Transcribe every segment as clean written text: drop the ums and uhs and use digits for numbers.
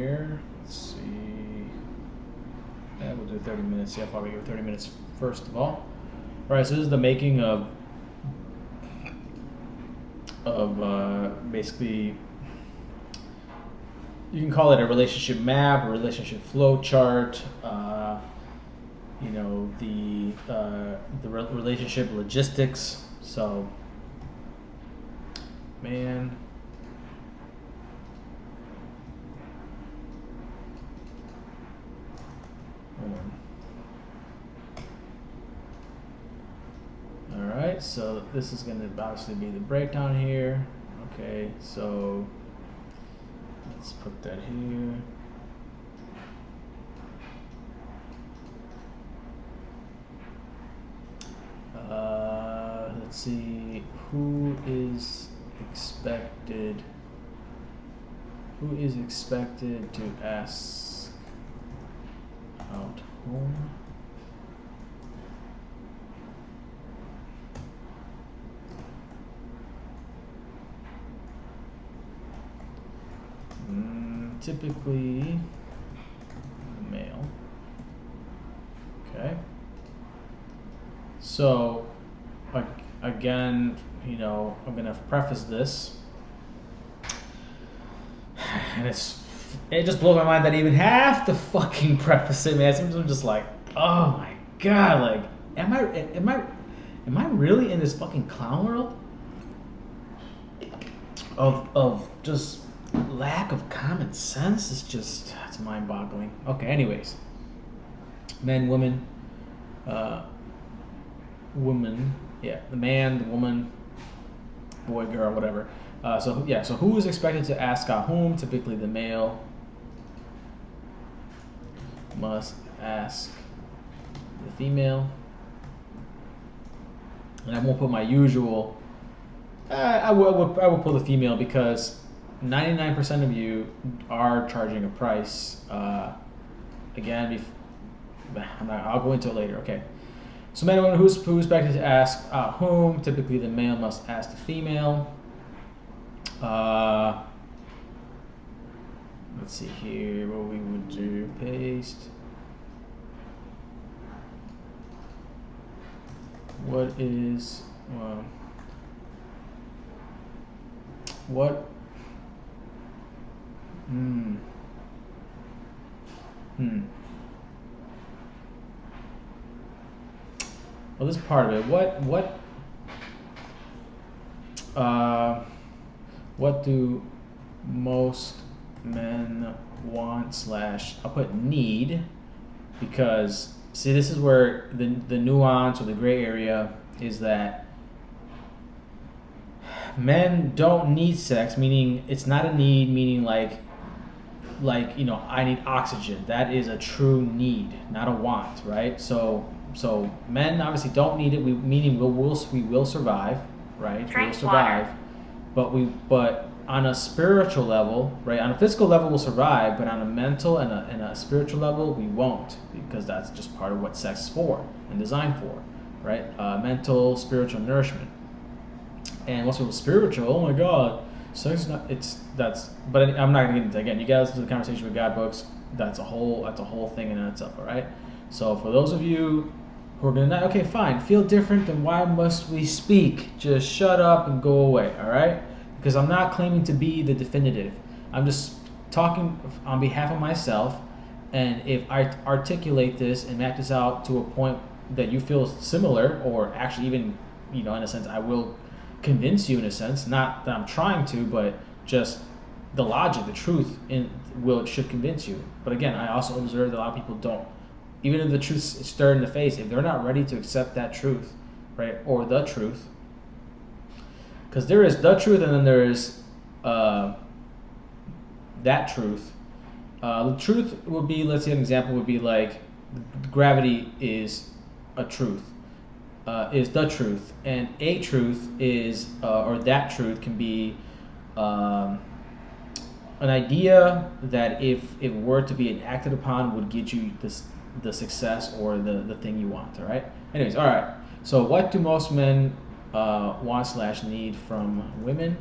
here. Let's see. Yeah, we'll do 30 minutes. See how far we go. 30 minutes first of all. All right, so this is the making of basically, you can call it a relationship map, a relationship flow chart. You know, the relationship logistics. So, man. Alright, so this is going to obviously be the breakdown here. Okay, so let's put that here. Let's see, who is expected to ask out whom? Typically the male. Okay. So again, you know, I'm gonna preface this, and it just blows my mind that I even have to fucking preface it, man. Sometimes I'm just like, oh my god, like, am I really in this fucking clown world of just lack of common sense? It's mind-boggling. Okay, anyways, men, women, woman, yeah, the man, the woman, boy, girl, whatever. So who is expected to ask out whom? Typically the male must ask the female. And I won't put my usual, I will pull the female, because 99% of you are charging a price. Again, I'll go into it later. Okay. So men and women, who's expected to ask whom? Typically the male must ask the female. Let's see here what we would do. Paste. What is what? Well, this is part of it. What do most men want / I'll put need, because see, this is where the nuance or the gray area is, that men don't need sex, meaning it's not a need, meaning like you know, I need oxygen. That is a true need, not a want, right? So men obviously don't need it. Meaning we will survive, right? We'll survive, but on a spiritual level, right? On a physical level, we'll survive, but on a mental and a spiritual level, we won't, because that's just part of what sex is for and designed for, right? Mental, spiritual nourishment. And what's spiritual? Oh my God, sex is not. But I'm not gonna get into it again. You guys do the conversation with God books. That's a whole thing in itself. All right. So for those of you who are gonna, okay, fine, feel different, then why must we speak? Just shut up and go away. All right. Because I'm not claiming to be the definitive. I'm just talking on behalf of myself. And if I articulate this and map this out to a point that you feel similar, or actually even, you know, in a sense, I will convince you in a sense, not that I'm trying to, but just the logic, the truth should convince you. But again, I also observe that a lot of people don't. Even if the truth is stared in the face, if they're not ready to accept that truth, right, or the truth, because there is the truth and then there is that truth. The truth would be, let's say an example would be like, gravity is a truth. Is the truth, and a truth is, or that truth can be an idea that if it were to be acted upon would get you the success or the thing you want. All right. Anyways, all right. So what do most men want / need from women?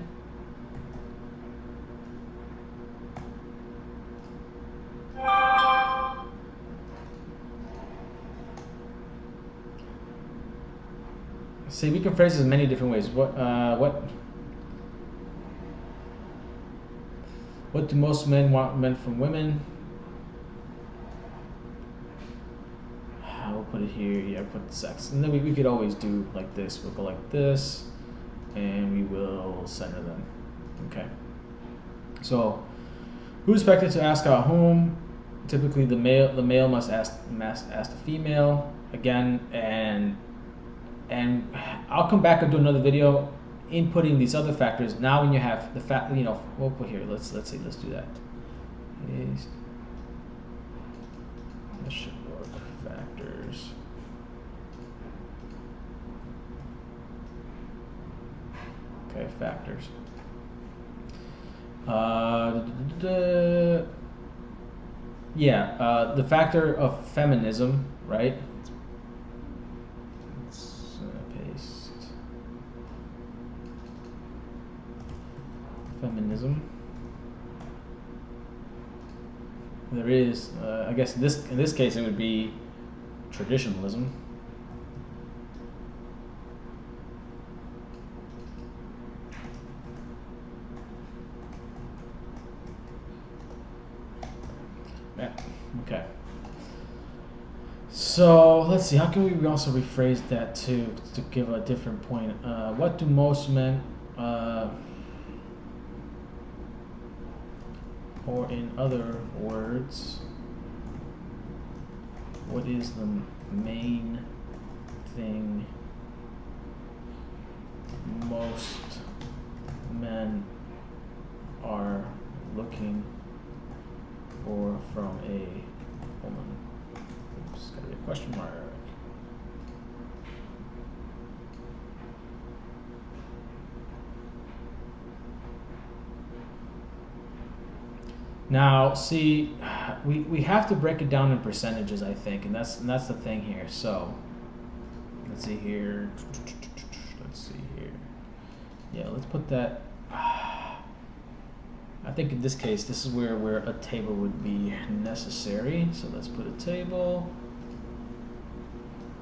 See, we can phrase this many different ways. What do most men want men from women? We'll put it here. Yeah, put sex, and then we could always do like this. We'll go like this, and we will center them. Okay. So, who's expected to ask out whom? Typically, the male must ask the female again, and I'll come back and do another video inputting these other factors. Now, when you have the fact, we'll put here. Let's do that. This should work. Factors. Okay, factors. The factor of feminism, right? Let's paste feminism. There is, I guess in this case it would be traditionalism. Yeah. Okay. So let's see. How can we also rephrase that to give a different point? What do most men, or in other words, what is the main thing most men are looking for from a woman? Oops, gotta be a question mark. Now, see, we have to break it down in percentages, I think, and that's the thing here. So, let's see here. Yeah, let's put that. I think in this case, this is where a table would be necessary. So let's put a table.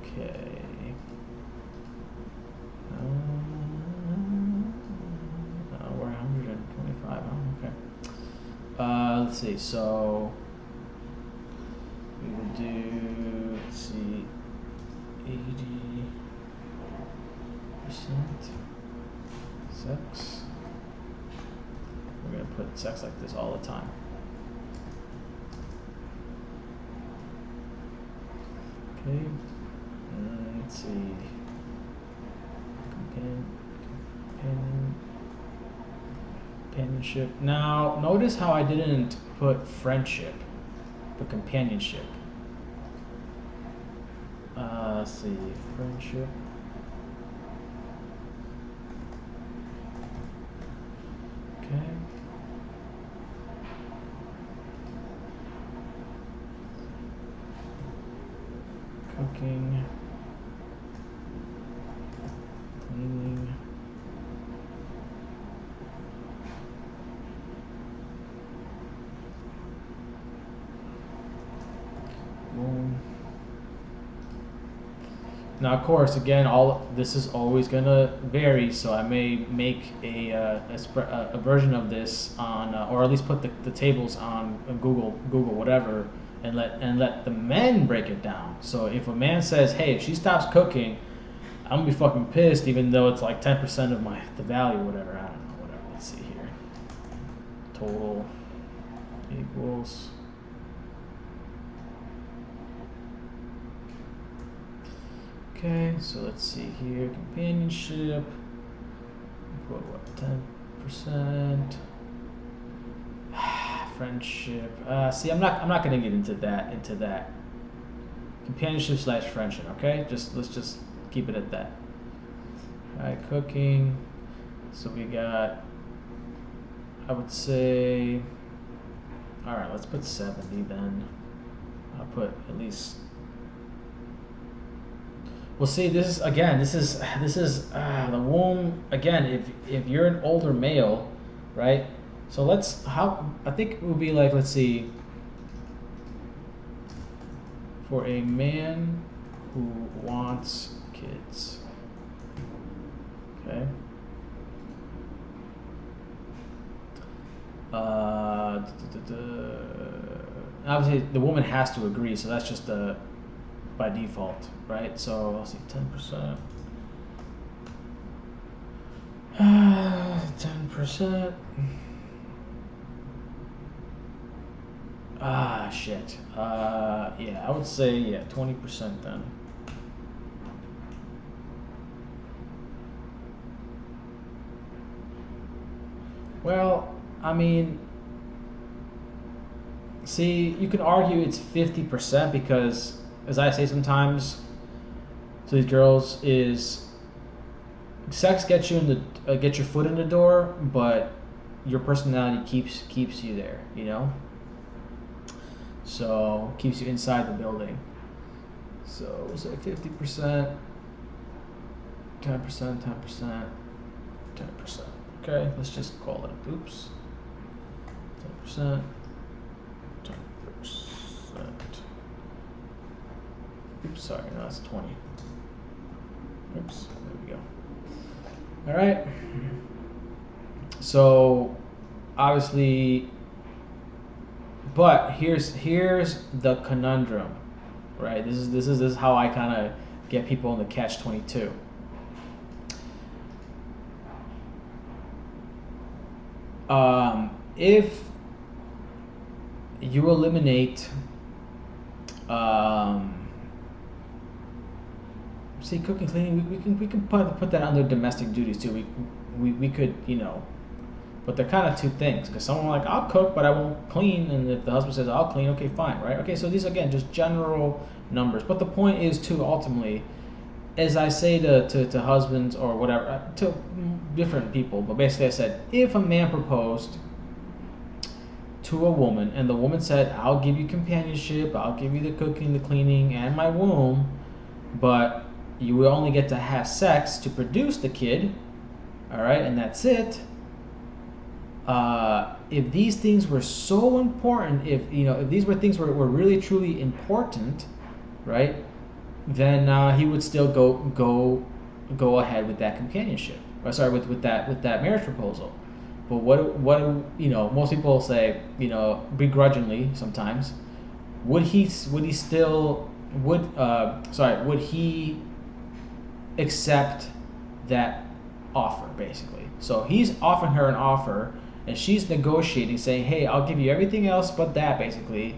Okay. We're 125. Okay. Let's see. So we will do. Let's see. 80% sex. We're going to put sex like this all the time. Okay. Let's see. Companionship. Now, notice how I didn't put friendship, but companionship. Let's see. Friendship. Okay. Cooking, cleaning, boom. Now, of course, again, all this is always gonna vary, so I may make a version of this on, or at least put the tables on Google, whatever, and let the men break it down. So if a man says, "Hey, if she stops cooking, I'm gonna be fucking pissed," even though it's like 10% of the value, whatever. I don't know, whatever. Let's see here. Total equals. Okay, so let's see here. Companionship. Put what? 10%. Friendship. See, I'm not gonna get into that. Companionship / friendship. Okay, let's just keep it at that. All right, cooking. So we got. I would say. All right, let's put 70 then. I'll put at least. Well, see, this is the womb again. If you're an older male, right? So I think it would be like, let's see, for a man who wants kids. Okay. Obviously, the woman has to agree, so that's just by default, right? So let's see, 10%. 10%. Ah, shit. Yeah, I would say 20% then. Well, I mean, see, you can argue it's 50% because, as I say sometimes to these girls, is sex gets you in the get your foot in the door, but your personality keeps you there, you know. So keeps you inside the building. So we'll say 50%, 10%, 10%, 10%. Okay, let's just call it. Oops. 10%, 10%. Oops, sorry, no, that's 20. Oops, there we go. All right. So obviously, but here's the conundrum, right? This is how I kind of get people in the catch-22. If you eliminate, see, cooking, cleaning, we can put that under domestic duties too. We could, you know, but they're kind of two things, because someone like, I'll cook but I won't clean, and if the husband says I'll clean, okay, fine, right? Okay, so these again just general numbers, but the point is too, ultimately, as I say to husbands or whatever, to different people, but basically I said, if a man proposed to a woman and the woman said, I'll give you companionship, I'll give you the cooking, the cleaning, and my womb, but you will only get to have sex to produce the kid, all right, and that's it. If these things were so important, if these were things were really truly important, right, then he would still go ahead with that companionship. Or sorry, with that marriage proposal. But what most people say, begrudgingly sometimes, would he accept that offer, basically? So he's offering her an offer, and she's negotiating, saying, hey, I'll give you everything else but that, basically.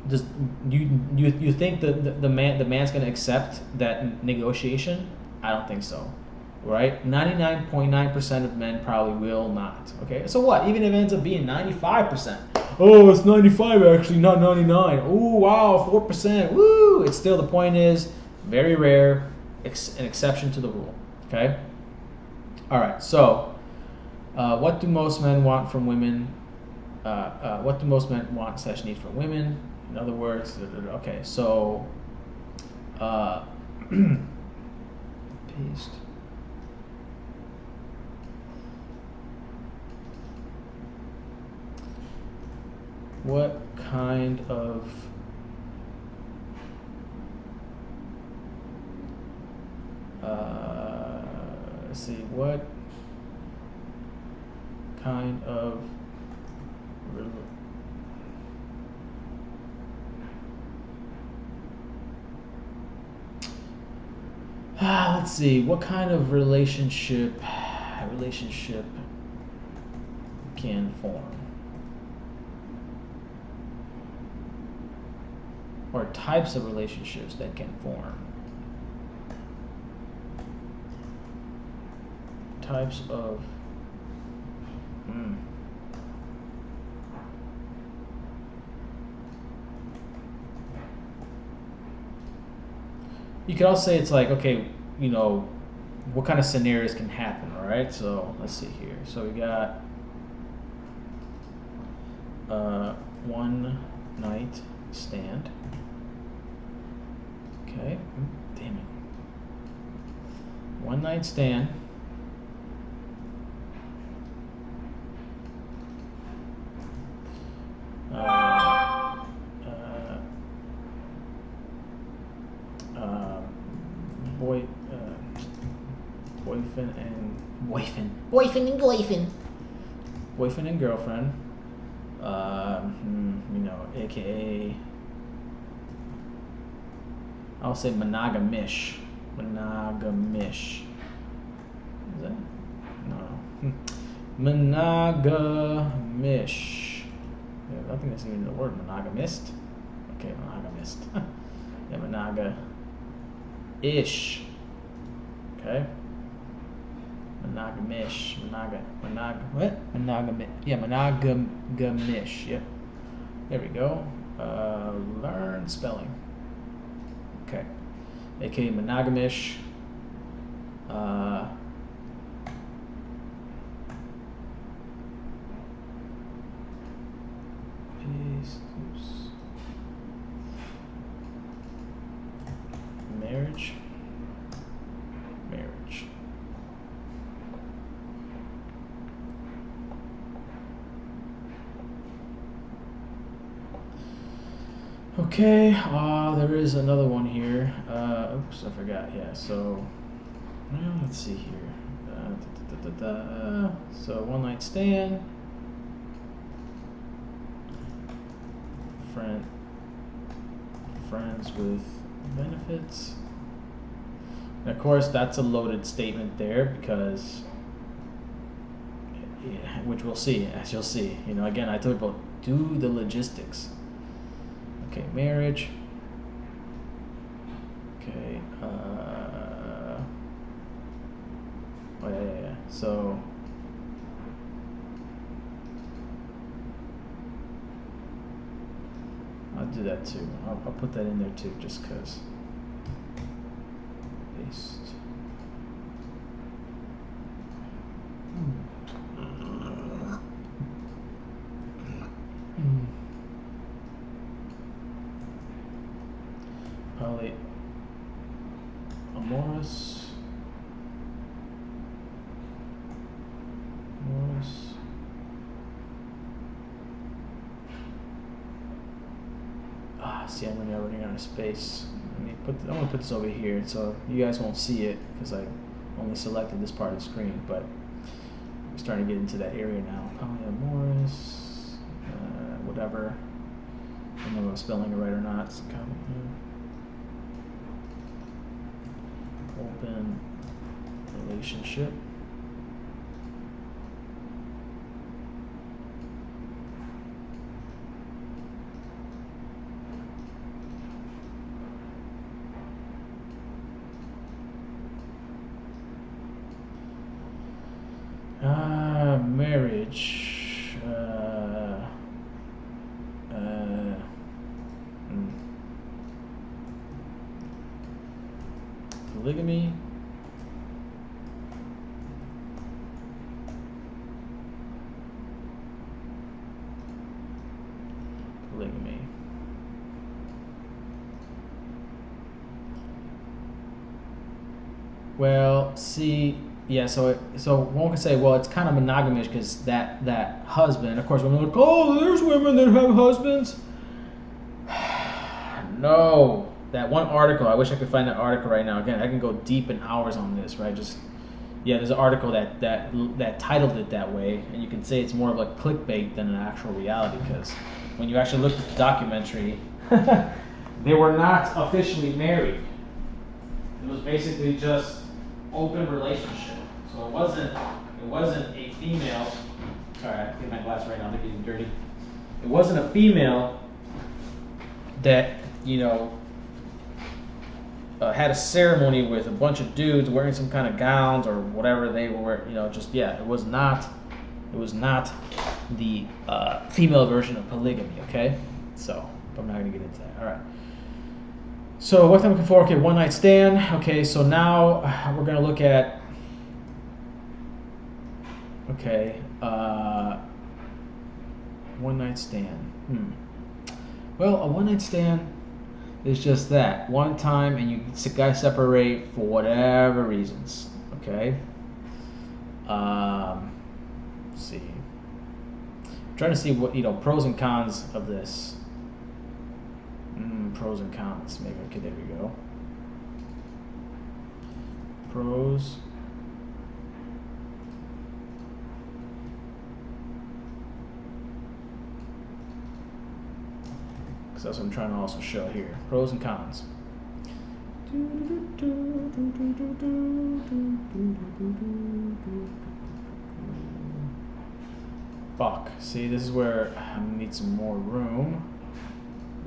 Does you think the man's going to accept that negotiation? I don't think so, right? 99.9% of men probably will not. Okay, so what? Even if it ends up being 95%, oh, it's 95 actually, not 99. Oh wow, 4%. Woo! It's still, the point is, very rare, an exception to the rule. Okay. All right. So, what do most men want from women? What do most men want / need from women? In other words, okay, so paste. What kind of let's see, what kind of let's see, what kind of relationship can form, or types of relationships that can form, types of you could also say it's like, okay, what kind of scenarios can happen, all right? So let's see here. So we got one night stand. Okay, damn it. One night stand. boyfriend and boyfriend. Boyfriend and girlfriend. Boyfriend and girlfriend. You know, aka I'll say monogamish. Monogamish. Is that? No. Monogamish. Yeah, I think that's even the word monogamist. Okay, monogamist. Yeah, monoga-ish. Okay. Monogamish. What? Monogamish. Yep. There we go. Learn spelling. Okay. AKA monogamish. Marriage. Okay, there is another one here. Oops, I forgot. Yeah, so let's see here. So one night stand. Friends with benefits. And of course, that's a loaded statement there because, which we'll see, as you'll see. You know, again, I talked about do the logistics. Okay, marriage. Okay. Oh yeah. So. I'll do that too. I'll put that in there too, just cause. Paste. Polyamorous. See, I'm running out of space. I'm gonna put this over here so you guys won't see it because I only selected this part of the screen, but we're starting to get into that area now. Polyamorous, whatever. I don't know if I'm spelling it right or not. It's open relationship. Marriage. Polygamy. Well, see, yeah. So one could say, well, it's kind of monogamish because that husband. Of course, women are like, oh, there's women that have husbands. No, that one article. I wish I could find that article right now. Again, I can go deep in hours on this, right? There's an article that titled it that way, and you can say it's more of like clickbait than an actual reality because when you actually look at the documentary, they were not officially married. It was basically just open relationship. So it wasn't a female. Sorry, I get my glass right now. They're getting dirty. It wasn't a female that had a ceremony with a bunch of dudes wearing some kind of gowns or whatever they were. It was not. It was not the female version of polygamy. Okay, so I'm not going to get into that. All right. So what I'm looking for? Okay, one night stand. Okay, so now we're going to look at. Okay, one night stand. Well, a one night stand is just that one time, and you guys separate for whatever reasons. Okay. Let's see. I'm trying to see what pros and cons of this. Pros and cons. Maybe okay. There we go. Pros because that's what I'm trying to also show here. Pros and cons. Fuck. See, this is where I need some more room.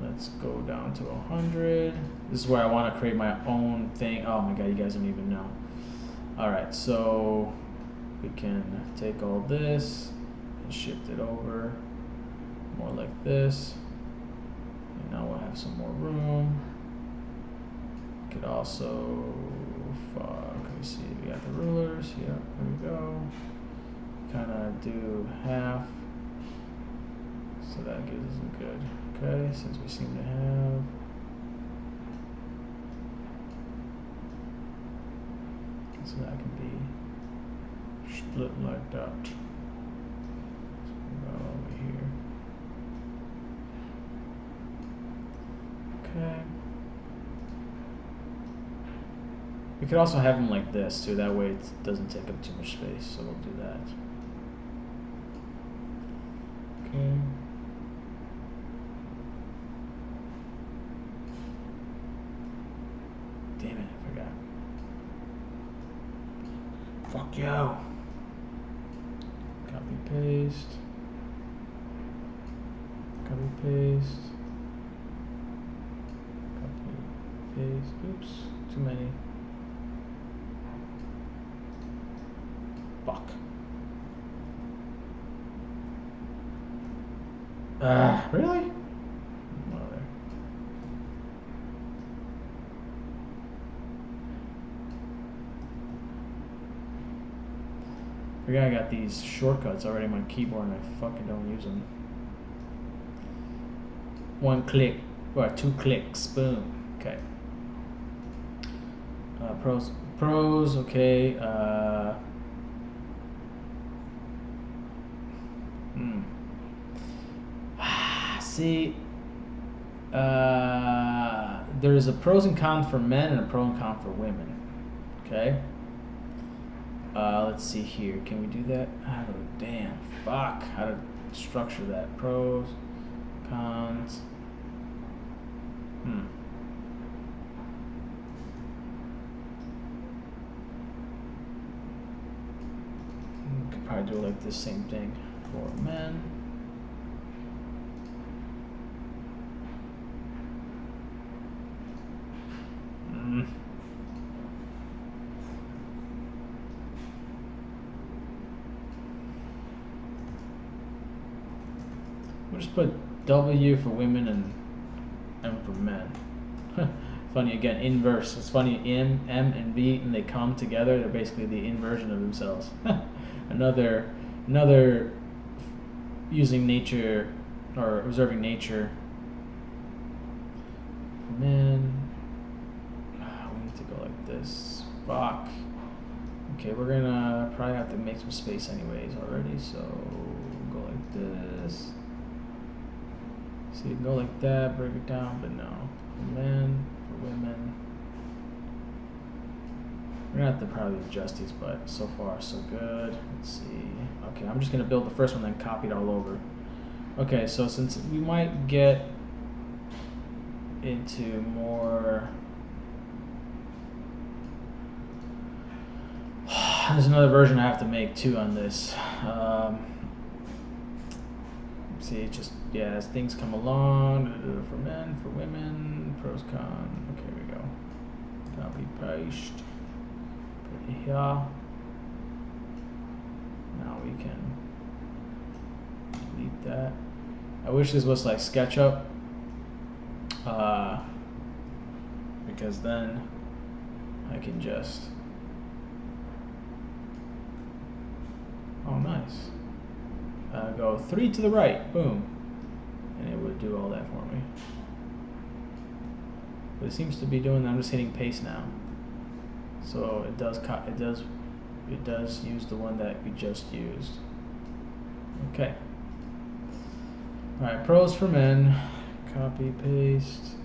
Let's go down to 100. This is where I want to create my own thing. Oh my god, you guys don't even know. Alright, so we can take all this and shift it over more like this. And now we'll have some more room. We could also, fuck, let me see, we got the rulers. Yep, there we go. Kind of do half. So that gives us a good, okay, since we seem to have. So that can be split like that. So go over here. Okay. We could also have them like this too, that way it doesn't take up too much space, so we'll do that. Okay. Damn it, I forgot. Fuck you. Copy paste. Copy paste. Copy paste. Oops, too many. Fuck. Really? Mother. I got these shortcuts already on my keyboard and I fucking don't use them. One click, or 2 clicks, boom. Okay. Pros, okay. See, there's a pros and cons for men and a pro and con for women. Okay. Let's see here. Can we do that? Damn, fuck. How to structure that? Pros, cons. We could probably do like this same thing for men. We'll just put W for women and M for men. Funny again, inverse. It's funny, M and V, and they come together. They're basically the inversion of themselves. another using nature or observing nature. For men, we need to go like this. Fuck. Okay, we're gonna probably have to make some space anyways already. So go like this. So you can go like that, break it down, but no. For men, for women. We're gonna have to probably adjust these, but so far so good. Let's see. Okay, I'm just gonna build the first one, then copy it all over. Okay, so since we might get into more, there's another version I have to make too on this. See, just, yeah, as things come along, for men, for women, pros, con. Okay, here we go. Copy, paste. Put it here. Now we can delete that. I wish this was like SketchUp, because then I can just, oh nice. Go 3 to the right, boom, and it would do all that for me. But it seems to be doing that. I'm just hitting paste now, so it does use the one that we just used. Okay. All right, pros for men. Copy, paste.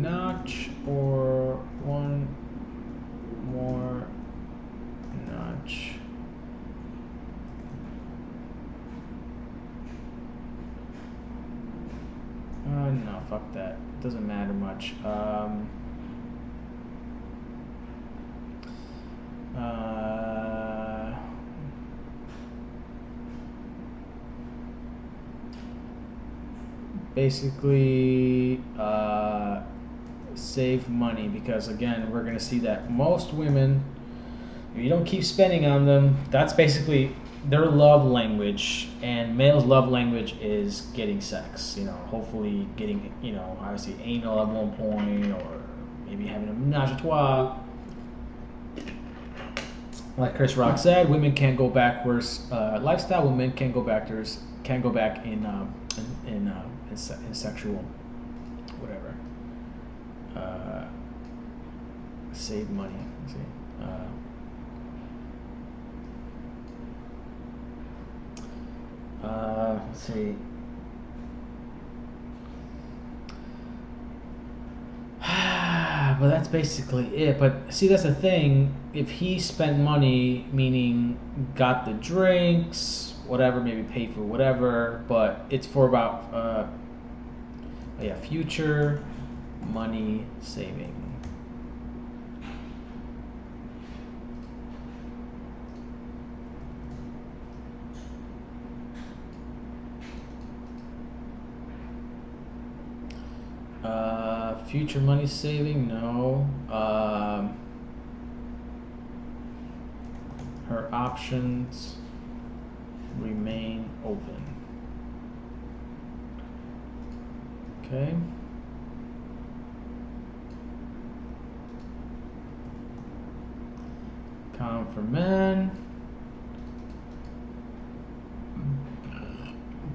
notch or one more notch. No, fuck that. It doesn't matter much. Basically, save money, because again, we're going to see that most women, if you don't keep spending on them, that's basically their love language, and male's love language is getting sex. You know, hopefully getting, you know, obviously anal at one point, or maybe having a menage a trois. Like Chris Rock said, women can't go backwards. Lifestyle, women can't go backwards. Can't go back in sexual, whatever. Save money. Let's see. Let's see. But that's basically it. But see, that's the thing. If he spent money, meaning got the drinks, whatever, maybe paid for whatever, but it's for about future money saving. Future money saving, no. Her options remain open. Okay. Com for men.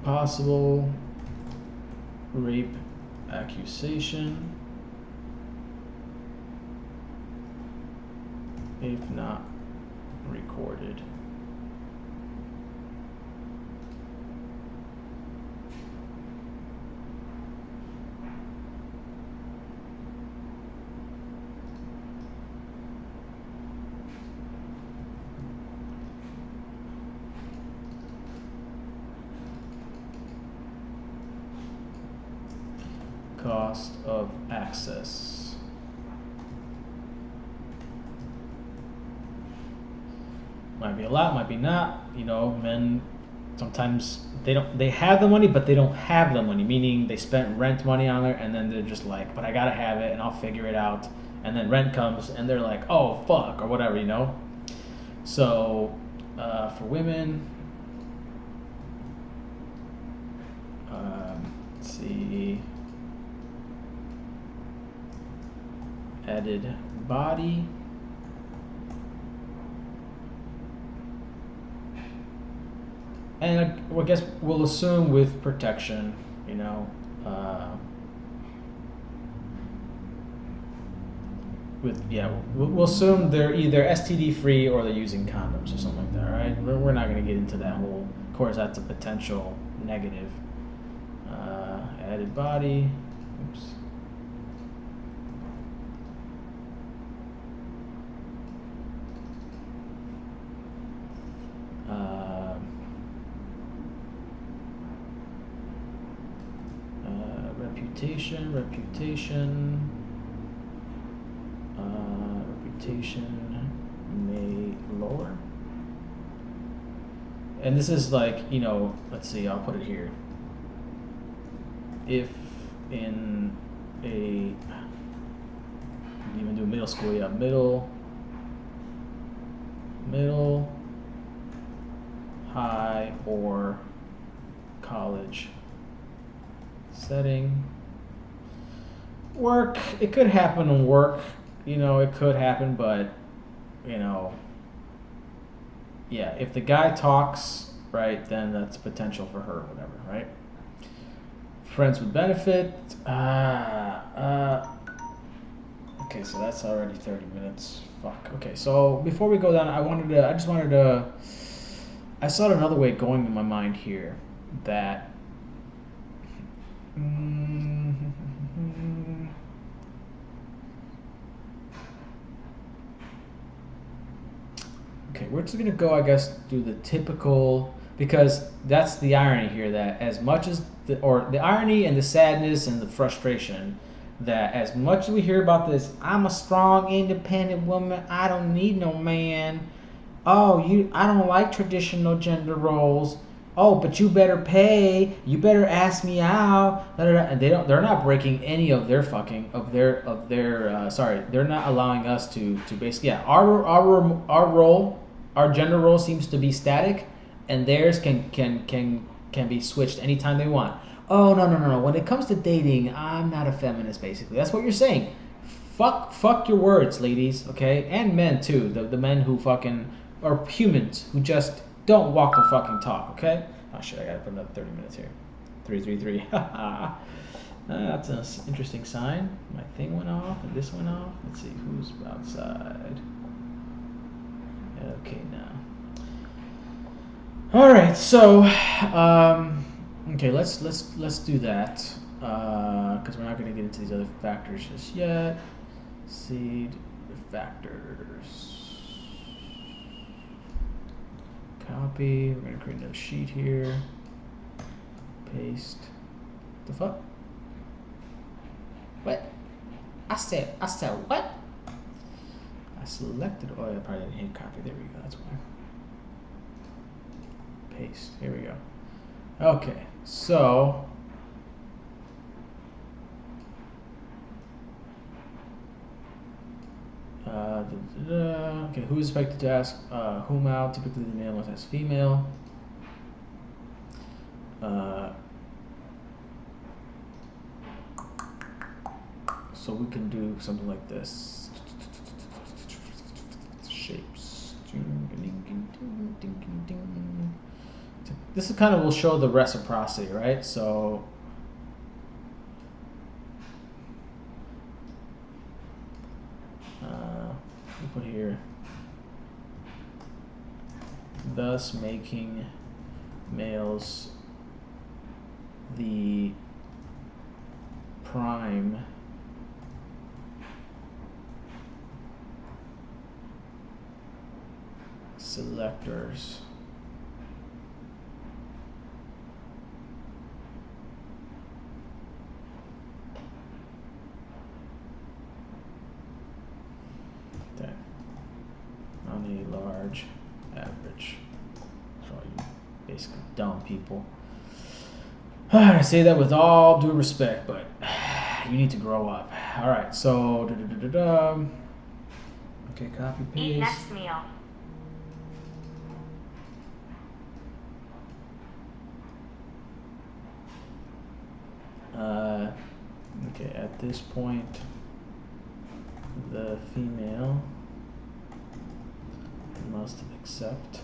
Possible rape accusation. If not recorded. Cost of access. Might be a lot, might be not. You know, men sometimes they have the money, but they don't have the money, meaning they spent rent money on it, and then they're just like, but I gotta have it and I'll figure it out. And then rent comes and they're like, oh fuck, or whatever, you know. So for women, let's see, added body. And I guess we'll assume with protection, you know, we'll assume they're either STD free or they're using condoms or something like that, right? We're not going to get into that whole. Of course, that's a potential negative. Added body. Oops. Reputation may lower. And this is like, you know, let's see, I'll put it here. If in a, even do middle school, yeah, middle, high, or college setting. Work, it could happen in work, you know, it could happen, but, you know, yeah, if the guy talks, right, then that's potential for her, whatever, right? Friends with benefit. Okay, so that's already 30 minutes. Fuck. Okay, so before we go down, I saw another way going in my mind here that Okay, we're just gonna go, I guess, do the typical, because that's the irony here, that as much as the irony and the sadness and the frustration, that as much as we hear about this, I'm a strong, independent woman, I don't need no man. Oh, I don't like traditional gender roles. Oh, but you better pay. You better ask me out. And they're not breaking any of their sorry. They're not allowing us to basically, yeah. Our role, our gender role seems to be static, and theirs can be switched anytime they want. Oh, no. When it comes to dating, I'm not a feminist. Basically, that's what you're saying. Fuck your words, ladies. Okay, and men too. The men who fucking are humans who just don't walk the fucking talk, okay? Oh shit, I gotta put another 30 minutes here. 333. That's an interesting sign. My thing went off and this went off. Let's see who's outside. Okay, now. All right, so okay, let's do that because we're not gonna get into these other factors just yet. Seed factors. Copy. We're gonna create another sheet here. Paste. The fuck? What? I said what? I selected. Oh, I probably didn't hit copy. There we go. That's why. Paste. Here we go. Okay. So. Okay, who is expected to ask whom out? Typically the male must ask female. So we can do something like this. Shapes. This is kind of will show the reciprocity, right? So we put here, thus making males the prime selectors that on a large average. For all you basically dumb people. I say that with all due respect, but you need to grow up. All right, so okay, copy paste. Eat next meal. Okay, at this point, the female must accept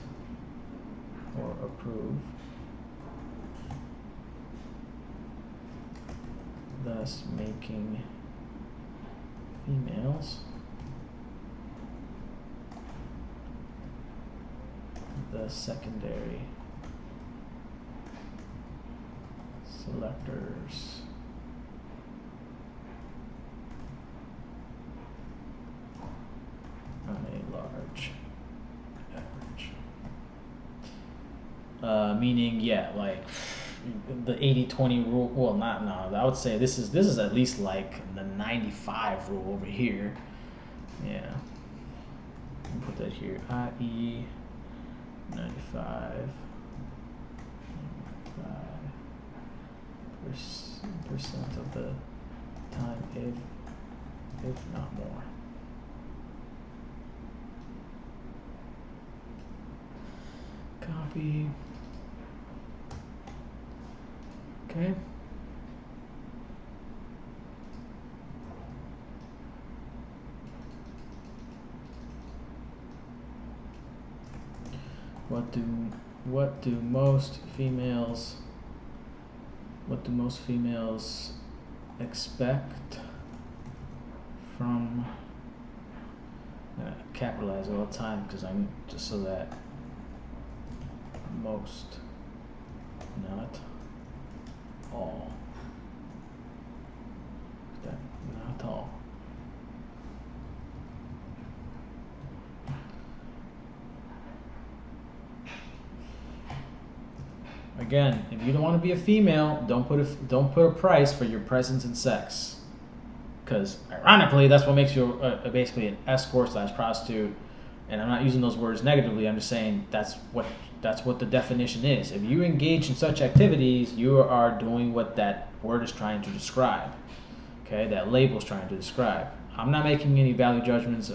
or approve, thus making females the secondary selectors on a large average. Meaning, yeah, like the 80-20 rule. Well, not no. I would say this is at least like the 95 rule over here. Yeah. Put that here. I.e. 95% of the time, if not more. Copy. Okay. What do most females expect from, I'm gonna capitalize all the time because I'm just so that most, not all, that not all. again, if you don't want to be a female, don't put a price for your presence and sex. Because ironically, that's what makes you basically an escort / prostitute. And I'm not using those words negatively. I'm just saying that's what the definition is. If you engage in such activities, you are doing what that word is trying to describe. Okay, that label is trying to describe. I'm not making any value judgments.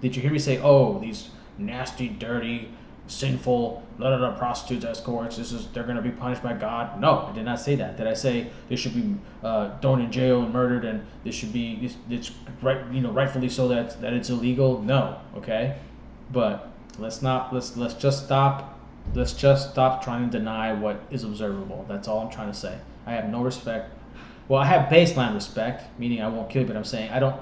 Did you hear me say, "Oh, these nasty, dirty, sinful, prostitutes, escorts. They're going to be punished by God"? No, I did not say that. Did I say they should be thrown in jail and murdered, and this should be it's right, rightfully so that it's illegal? No, okay. But let's just stop trying to deny what is observable. That's all I'm trying to say. I have no respect. Well, I have baseline respect, meaning I won't kill you, but I'm saying I don't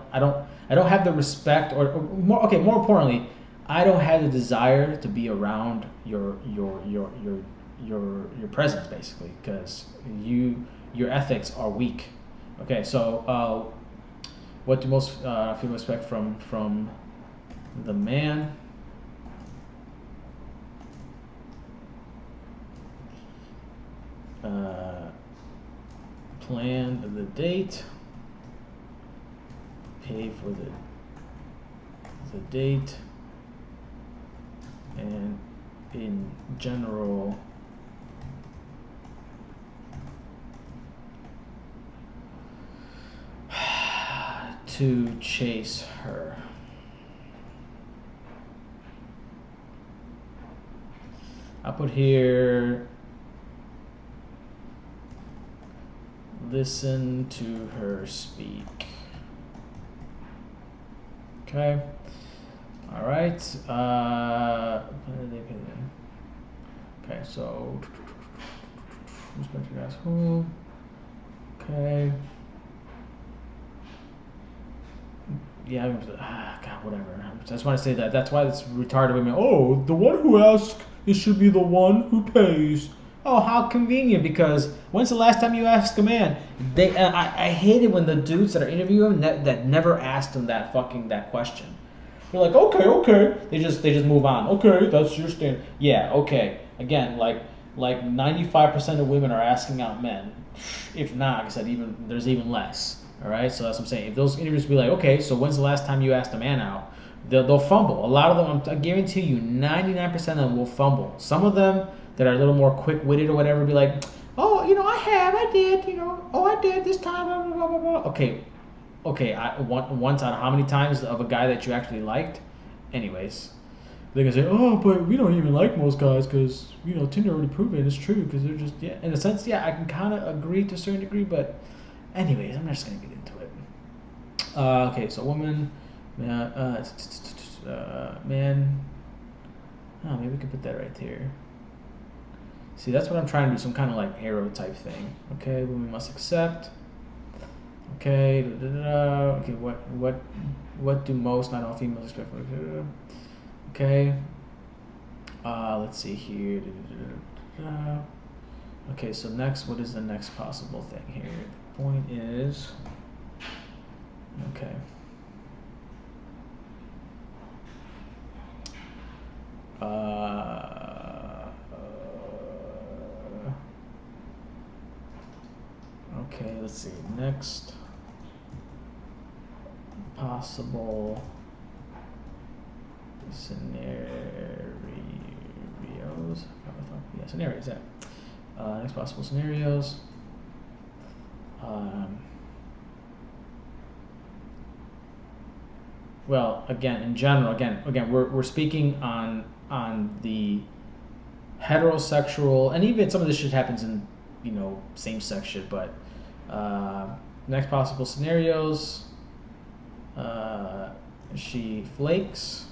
have the respect or more. Okay, more importantly, I don't have the desire to be around your presence, basically, because your ethics are weak. Okay, so what do most feel respect from the man? Plan the date, pay for the date, and in general to chase her. I'll put here, listen to her speak. Okay. All right. Okay. So, respect to guys. Who? Okay. Yeah. God, whatever. I just want to say that. That's why it's retarded women. Oh, the one who asks, it should be the one who pays. Oh, how convenient, because when's the last time you asked a man? I hate it when the dudes that are interviewing him that never asked him that question. They're like, okay. They just move on. Okay, that's your stand. Yeah, okay. Again, like 95% of women are asking out men. If not, like I said, there's even less. All right, so that's what I'm saying. If those interviews be like, okay, so when's the last time you asked a man out? They'll fumble. A lot of them, I guarantee you, 99% of them will fumble. Some of them that are a little more quick-witted or whatever be like, oh, I did, I did this time, blah, blah, blah, blah. Okay, once out of how many times of a guy that you actually liked? Anyways, they're going to say, oh, but we don't even like most guys because, Tinder already proven it's true because they're just, yeah, in a sense, yeah, I can kind of agree to a certain degree, but anyways, I'm not just going to get into it. Okay, so woman, man, maybe we could put that right here. See, that's what I'm trying to do, some kind of like arrow type thing. Okay, women must accept. Okay, okay, what do most, not all females expect? Okay, let's see here. Okay, so next, what is the next possible thing here? The point is, okay. Okay, let's see. Next possible scenarios. Yeah, scenarios. Yeah. Next possible scenarios. Well, again, in general, again, we're speaking on the heterosexual, and even some of this shit happens in same-sex shit, but next possible scenarios. She flakes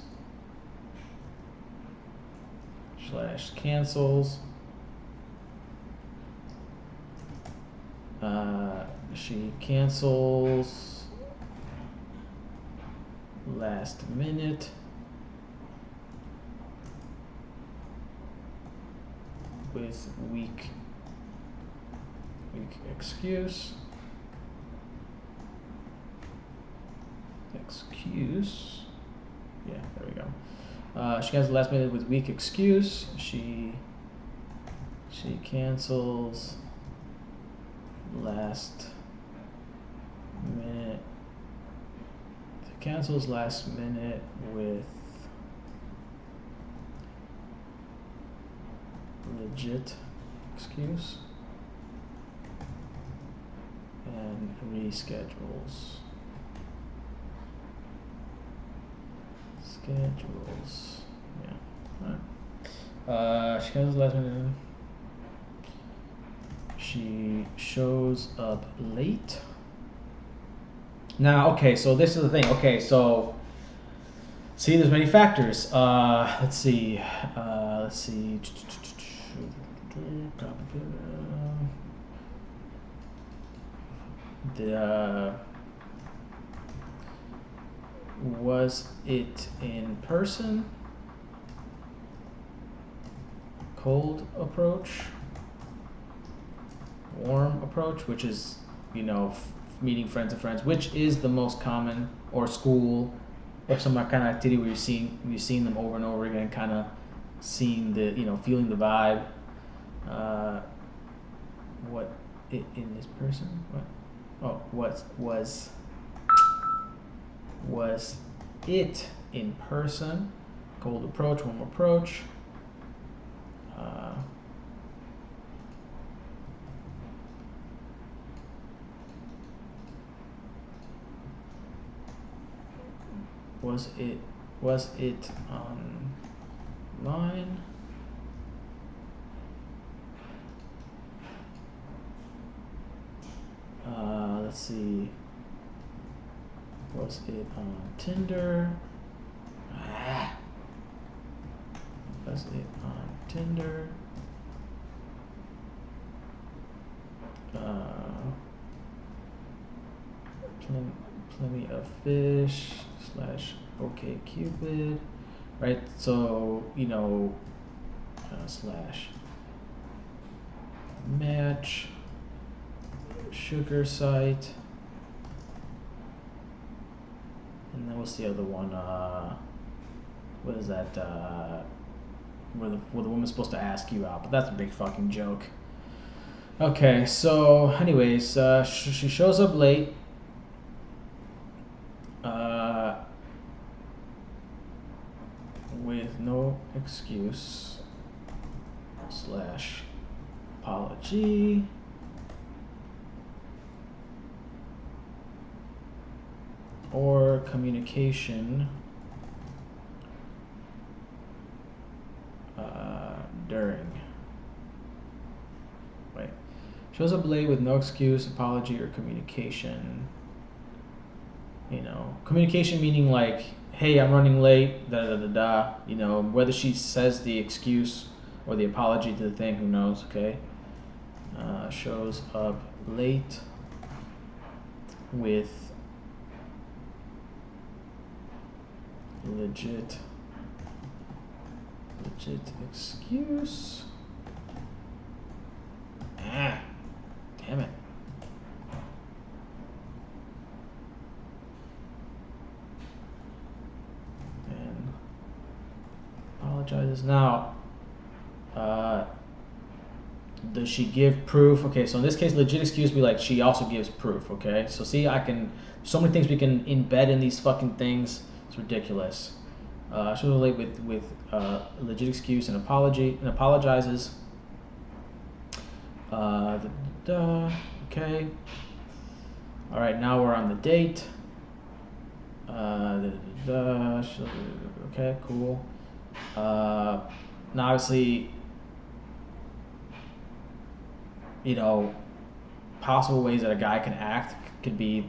/ cancels. She cancels last minute. With weak excuse. Yeah, there we go. She cancels last minute with weak excuse. She She cancels last minute. Cancels last minute with legit excuse and reschedules. Schedules. Yeah. Alright. She cancels last minute. She shows up late. Now, okay, so this is the thing. Okay, so see, there's many factors. Let's see. Was it in person? Cold approach? Warm approach, which is, meeting friends of friends, which is the most common, or school, or some kind of activity where you've seen them over and over again, kind of seeing the, feeling the vibe. What it in this person? What? Oh, was it in person? Cold approach, warm approach. Was it online? Let's see. Was it on Tinder? Was it on Tinder? Plenty of fish / okay Cupid, right? So slash match sugar site, and then what's the other one? What is that? Where the woman's supposed to ask you out, but that's a big fucking joke. Okay, so anyways, she shows up late. With no excuse / apology. Or communication during. Wait. Shows up late with no excuse, apology, or communication. Communication meaning like, hey, I'm running late, whether she says the excuse or the apology to the thing, who knows, okay? Shows up late with legit excuse. Damn it. And apologizes. Now, does she give proof? Okay, so in this case, legit excuse be like she also gives proof, okay? So see, so many things we can embed in these fucking things. It's ridiculous. She'll relate with legit excuse and apology, and apologizes. Okay. All right, now we're on the date. Okay, cool. Now obviously, possible ways that a guy can act could be,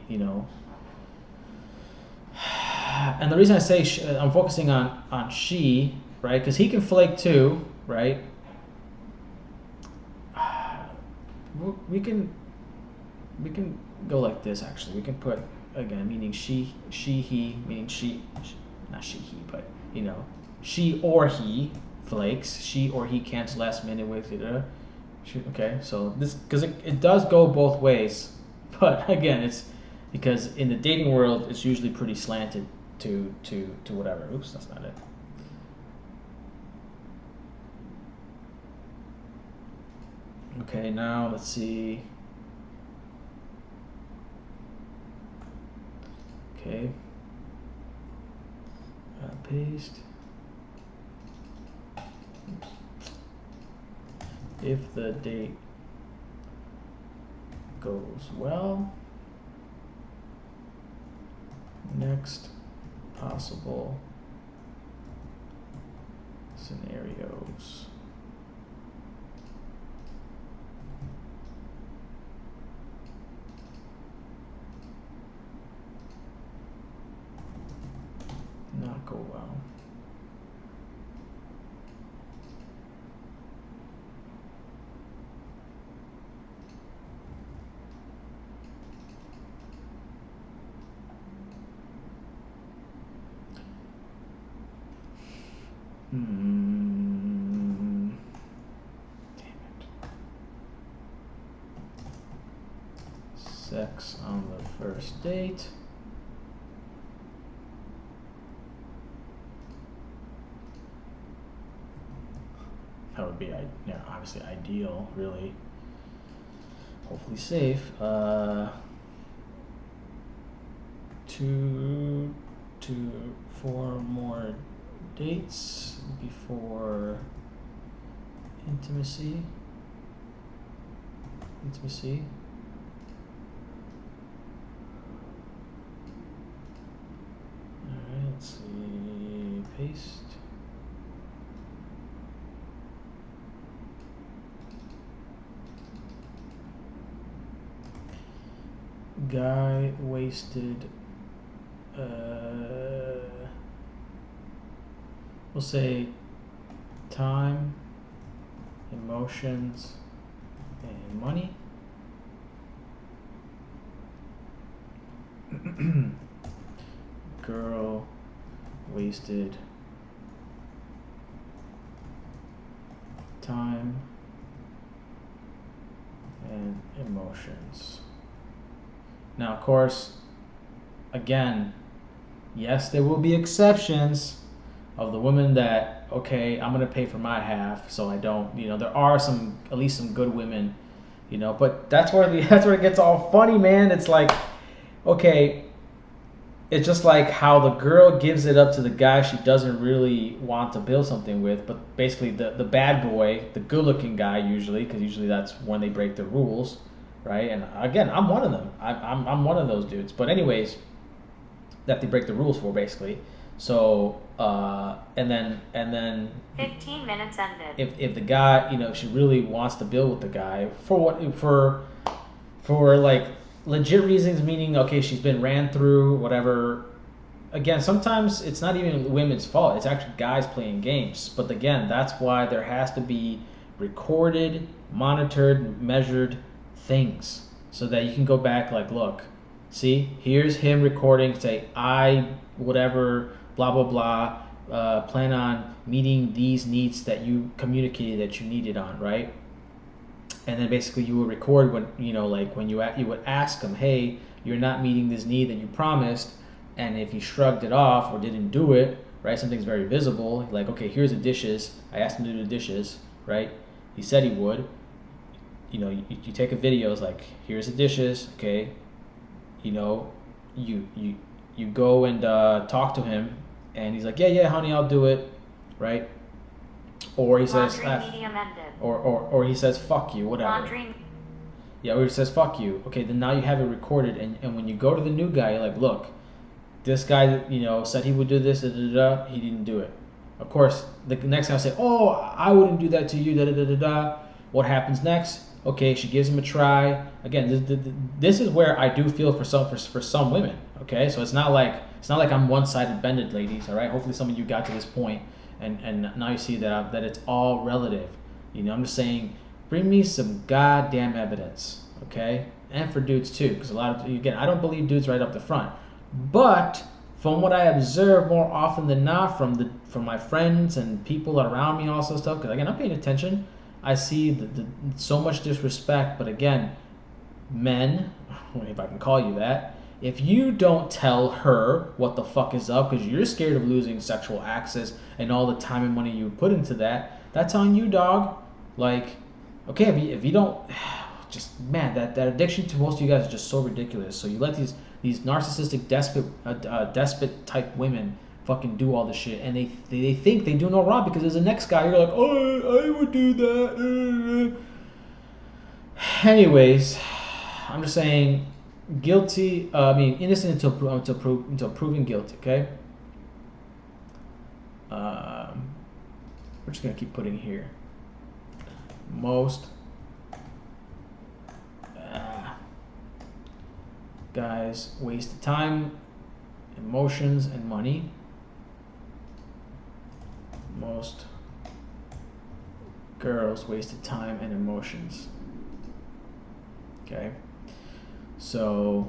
and the reason I say I'm focusing on she, right? Because he can flake too, right? We can go like this actually. We can put again meaning she, he, meaning she, not she, he, but she or he flakes. She or he cancels last minute with it. Okay, so this because it does go both ways, but again, it's because in the dating world it's usually pretty slanted to whatever. Oops, that's not it. Okay, now let's see. Okay. Paste. If the date goes well, next possible scenarios. Not go well. Damn it. Sex on the first date. That would be, obviously ideal, really. Hopefully safe. 2 to 4 more dates before intimacy. Alright, let's see. Paste. Guy wasted, we'll say time, emotions, and money. Girl wasted time and emotions. Now, of course, again, yes, there will be exceptions of the women that, okay, I'm gonna pay for my half, so I don't, there are at least some good women, but that's where it gets all funny, man. It's like, okay, it's just like how the girl gives it up to the guy she doesn't really want to build something with, but basically the bad boy, the good-looking guy usually, because usually that's when they break the rules, right? And again, I'm one of them. I'm one of those dudes. But anyways, that they break the rules for, basically. So and then 15 minutes ended. If the guy, she really wants to build with the guy for like legit reasons, meaning, okay, she's been ran through, whatever. Again, sometimes it's not even women's fault. It's actually guys playing games. But again, that's why there has to be recorded, monitored, measured things so that you can go back, like, look, see, here's him recording, say, I, whatever, blah, blah, blah, plan on meeting these needs that you communicated that you needed on, right? And then basically you would record when, like when you would ask him, hey, you're not meeting this need that you promised. And if he shrugged it off or didn't do it, right, something's very visible, like, okay, here's the dishes. I asked him to do the dishes, right? He said he would. You take a video, it's like, here's the dishes, okay? You go and talk to him, and he's like, yeah, honey, I'll do it, right? Or he says, or he says, fuck you, whatever. Yeah, or he says, fuck you. Okay, then now you have it recorded, and when you go to the new guy, you're like, look, this guy, said he would do this, he didn't do it. Of course, the next guy will say, oh, I wouldn't do that to you, What happens next? Okay, she gives him a try. Again, this is where I do feel for some women. Okay, so it's not like I'm one-sided bended, ladies. All right, hopefully some of you got to this point, and now you see that it's all relative. I'm just saying, bring me some goddamn evidence, okay? And for dudes too, because a lot of, again, I don't believe dudes right up the front, but from what I observe more often than not from my friends and people around me, also stuff, because again, I'm paying attention. I see so much disrespect, but again, men, if I can call you that, if you don't tell her what the fuck is up because you're scared of losing sexual access and all the time and money you put into that, that's on you, dog. Like, Okay, if you don't, just man, that addiction to most of you guys is just so ridiculous. So you let these narcissistic despot type women fucking do all this shit, and they think they do no wrong because there's the next guy. You're like, oh, I would do that. Anyways, I'm just saying, guilty. Innocent until proven guilty. Okay. We're just gonna keep putting here. Most guys waste time, emotions, and money. Most girls wasted time and emotions. Okay. So,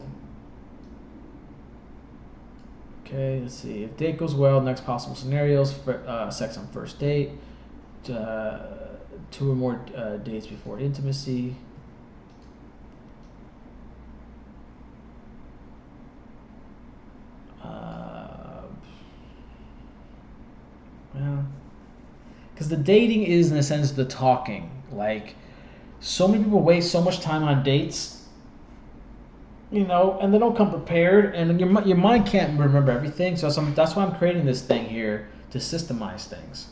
okay, let's see. If date goes well, next possible scenarios: sex on first date, 2 or more dates before intimacy. Well, because the dating is in a sense the talking. Like, so many people waste so much time on dates, and they don't come prepared, and your mind can't remember everything. So that's why I'm creating this thing here to systemize things.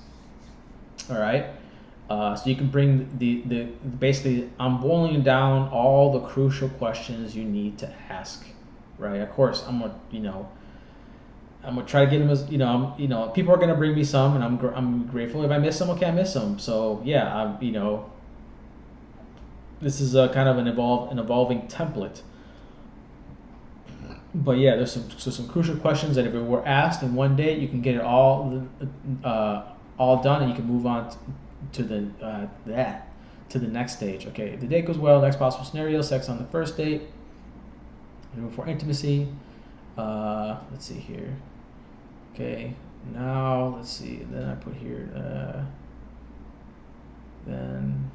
All right. So you can bring the basically, I'm boiling down all the crucial questions you need to ask, right? Of course, I'm gonna try to get them as people are gonna bring me some, and I'm grateful. If I miss them, okay, I miss them. So yeah, this is a kind of an evolving template. But yeah, there's some crucial questions that if it were asked in one day, you can get it all done, and you can move on to the next stage. Okay, if the date goes well, next possible scenario: sex on the first date, before intimacy. Let's see here. Okay, now let's see. And then I put here. Then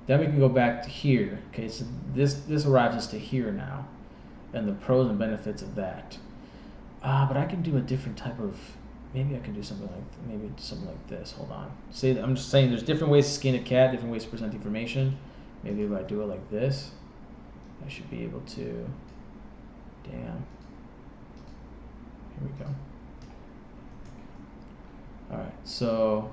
we can go back to here. Okay, so this arrives us to here now, and the pros and benefits of that. But I can do a different type of. Maybe I can do something like this. Hold on. See, I'm just saying there's different ways to skin a cat, different ways to present information. Maybe if I do it like this, I should be able to. Damn. Here we go. All right. So.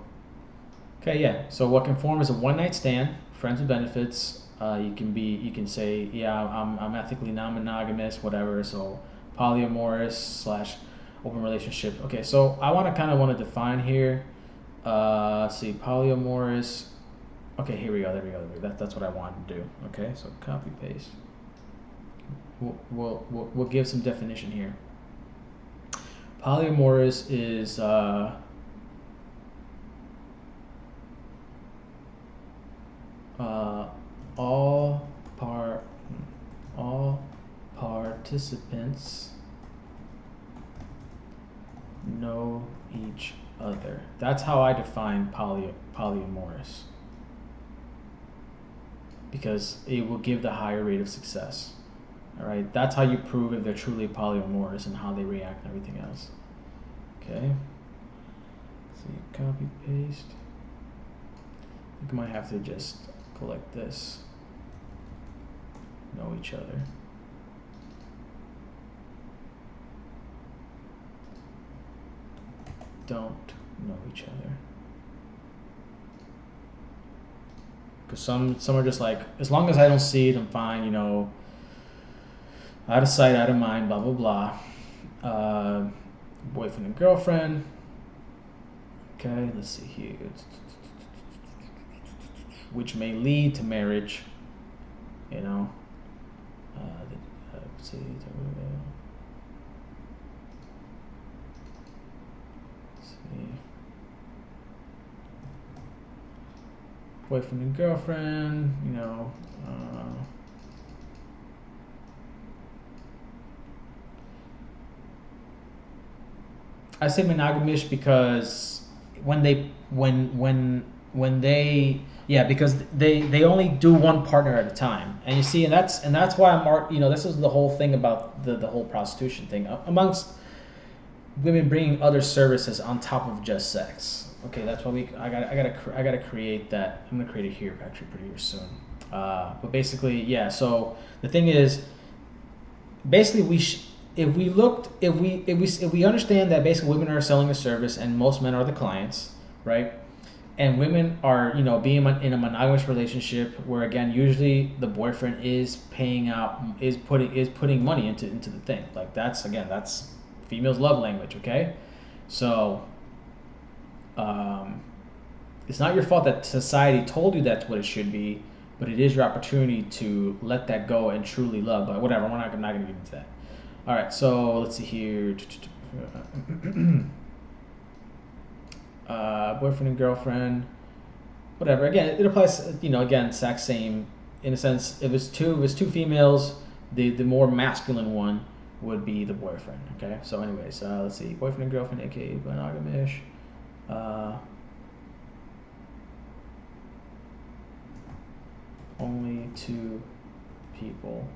Okay. Yeah. So what can form is a one-night stand, friends with benefits. You can say, yeah, I'm ethically non-monogamous, whatever. So polyamorous / open relationship. Okay, so I want to define here. Let's see, polyamorous. Okay, here we go. There we go. That's what I want to do. Okay, so copy paste. We'll give some definition here. Polyamorous is all participants know each other. That's how I define polyamorous, because it will give the higher rate of success. All right, that's how you prove if they're truly polyamorous and how they react and everything else. Okay, so you copy paste. I think I might have to just go like this. Know each other. Don't know each other. Because some are just like, as long as I don't see it, I'm fine, out of sight, out of mind, blah, blah, blah. Boyfriend and girlfriend. Okay, let's see here. Which may lead to marriage, let's see. Boyfriend and girlfriend, I say monogamish because because they only do one partner at a time, and you see, and that's why this is the whole thing about the whole prostitution thing amongst women, bringing other services on top of just sex. Okay, that's why I gotta create that. I'm gonna create it here actually pretty soon. But basically, yeah. So the thing is, basically, if we understand that basically women are selling a service and most men are the clients, right? And women are, you know, being in a monogamous relationship where again usually the boyfriend is paying out, is putting money into the thing. Like that's females love language. Okay, so um, it's not your fault that society told you that's what it should be, but it is your opportunity to let that go and truly love. But whatever, I'm not gonna get into that. All right, so let's see here. Boyfriend and girlfriend, whatever. Again, it applies. You know, again, exact same in a sense. If it's two females, the more masculine one would be the boyfriend. Okay. So, anyways, let's see. Boyfriend and girlfriend, aka monogamish. Only two people.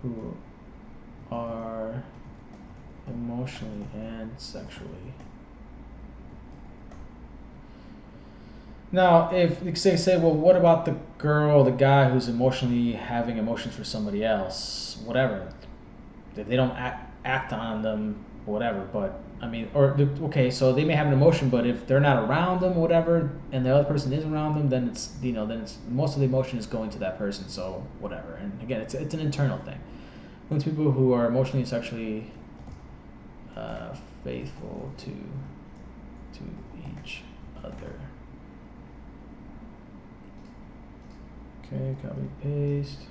Who are emotionally and sexually. Now, if you say, well, what about the girl, the guy who's emotionally having emotions for somebody else, whatever. If they don't act on them, whatever. But I mean, or okay, so they may have an emotion, but if they're not around them, whatever, and the other person is around them, then it's then it's most of the emotion is going to that person. So whatever. And again, it's an internal thing. Most people who are emotionally and sexually faithful to each other. Okay, copy paste.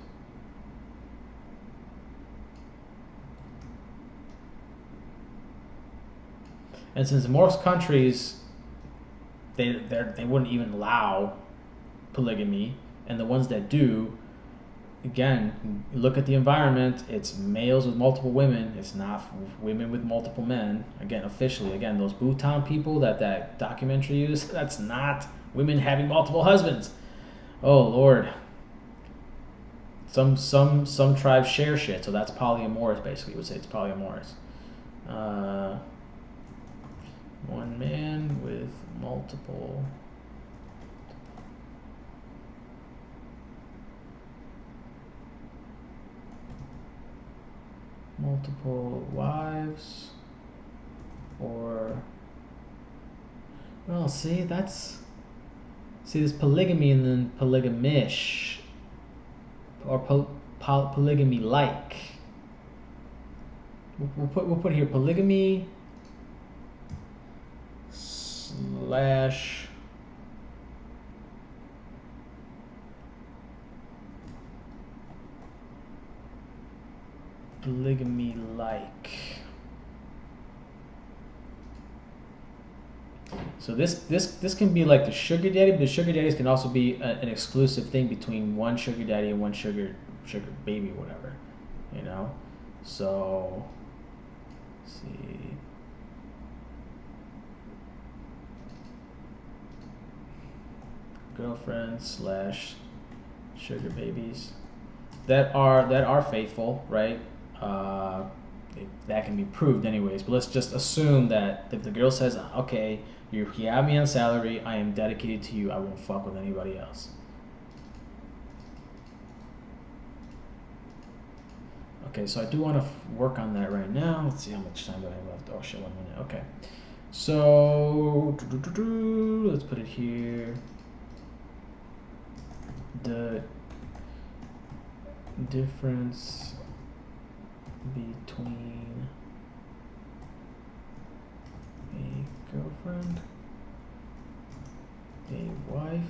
And since most countries they wouldn't even allow polygamy, and the ones that do, again, look at the environment. It's males with multiple women. It's not women with multiple men. Again, officially, again, those Bhutan people that documentary used, that's not women having multiple husbands. Oh Lord. Some tribes share shit, so that's polyamorous. Basically, you would say it's polyamorous. One man with multiple wives, or well, see there's polygamy and then polygamish, or polygamy like. We'll put here polygamy slash polygamy like. So this can be like the sugar daddy, but the sugar daddies can also be an exclusive thing between one sugar daddy and one sugar baby, whatever, you know. So let's see. Girlfriends slash sugar babies that are faithful, right? That can be proved anyways. But let's just assume that if the girl says, "Okay, you have me on salary. I am dedicated to you. I won't fuck with anybody else." Okay, so I do want to work on that right now. Let's see how much time do I have left. Oh shit, 1 minute. Okay, so let's put it here. The difference between a girlfriend, a wife,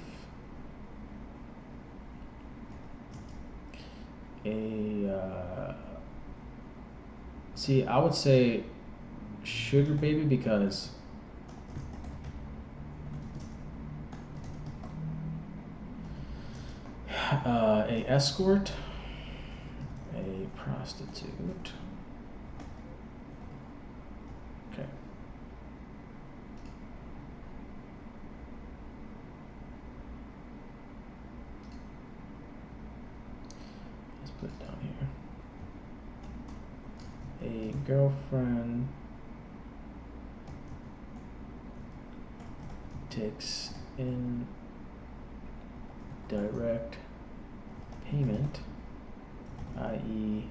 see, I would say sugar baby because a escort, a prostitute. Okay. Let's put it down here. a girlfriend takes in direct payment, i.e.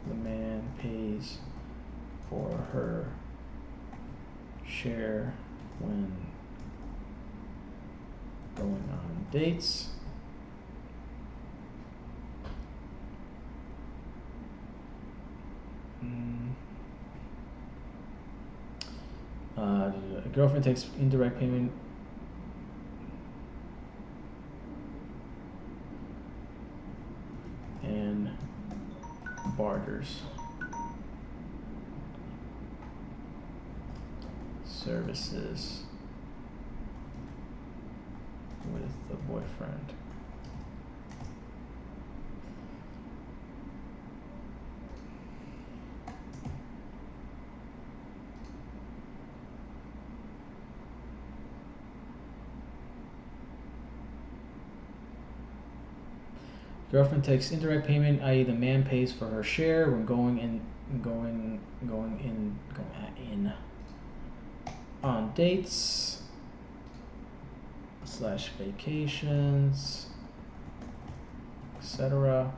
The man pays for her share when going on dates. A girlfriend takes indirect payment and barters services with the boyfriend. Girlfriend takes indirect payment, i.e. the man pays for her share when going in on dates / vacations, etc.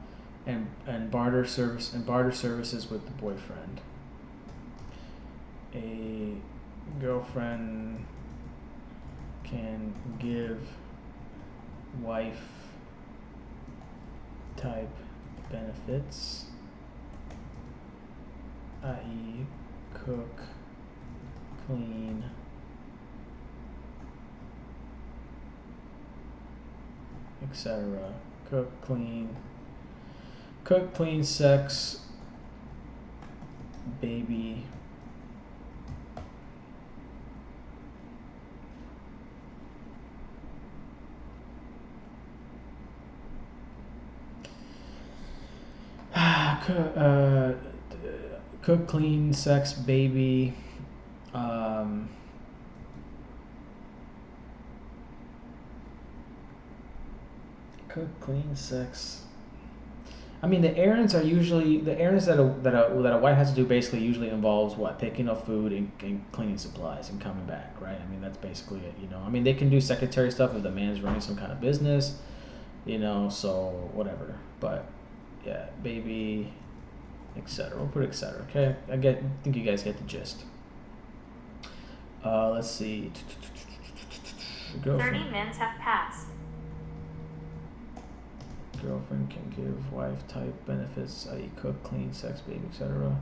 and barter services with the boyfriend. A girlfriend can give wife type benefits, i.e. cook, clean, etc. Cook, clean, sex, baby, cook, clean, sex, baby, cook, clean, sex. I mean, the errands that a wife has to do basically usually involves what? Picking up food and cleaning supplies and coming back, right? I mean, that's basically it, you know. I mean, they can do secretary stuff if the man's running some kind of business, you know, so whatever. But yeah, baby, etc. We'll put etc. Okay, I think you guys get the gist. Let's see. 30 minutes have passed. Girlfriend can give wife type benefits, i.e. cook, clean, sex, baby, etc.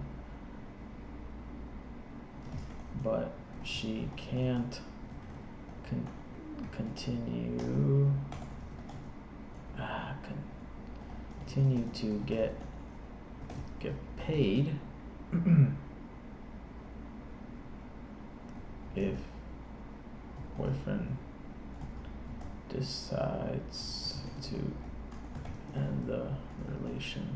But she can't continue to get paid if boyfriend decides to end the relationship.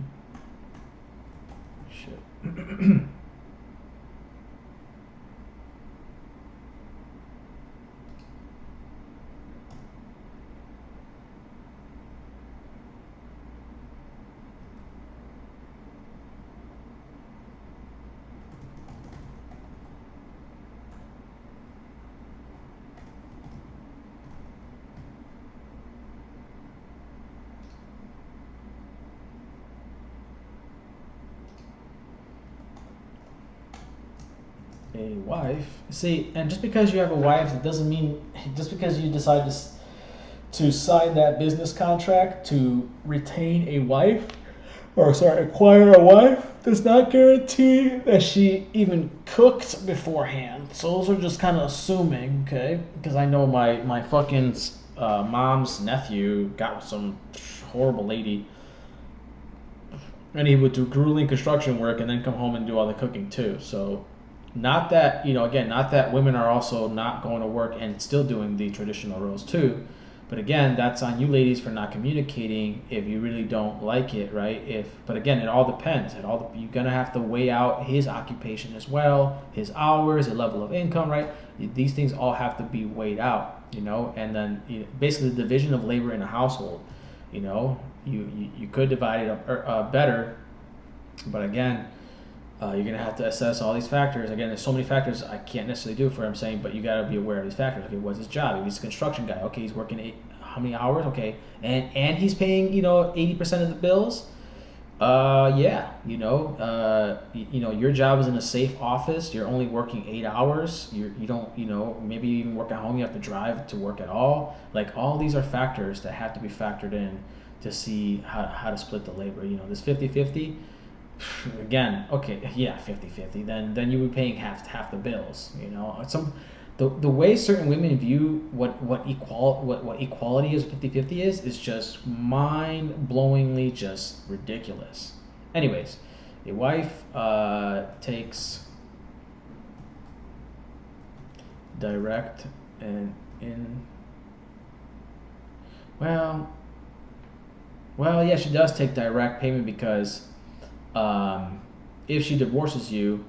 A wife. See, and just because you have a wife, it doesn't mean just because you decide to sign that business contract to retain a wife, or sorry, acquire a wife, does not guarantee that she even cooked beforehand. So those are just kind of assuming, okay? Because I know my fucking mom's nephew got with some horrible lady, and he would do grueling construction work and then come home and do all the cooking too. So not that, you know, again, not that women are also not going to work and still doing the traditional roles too, but again, that's on you ladies for not communicating if you really don't like it, right? But again, it all depends. You're gonna have to weigh out his occupation as well, his hours, his level of income, right? These things all have to be weighed out. you know, and then basically the division of labor in a household, you know, you could divide it up better, but again, you're gonna have to assess all these factors. Again, there's so many factors I can't necessarily do for what I'm saying, but you gotta be aware of these factors. Okay, what's his job? If he's a construction guy, okay, he's working how many hours? Okay, and he's paying 80% of the bills. Yeah, your job is in a safe office. You're only working 8 hours. You don't, maybe you even work at home. You have to drive to work at all. Like all these are factors that have to be factored in to see how to split the labor. This 50-50, again, okay, yeah, 50-50. Then you would be paying half the bills. The way certain women view what equality is, 50-50 is just mind-blowingly just ridiculous. Anyways, a wife takes direct and in well yeah, she does take direct payment because if she divorces you,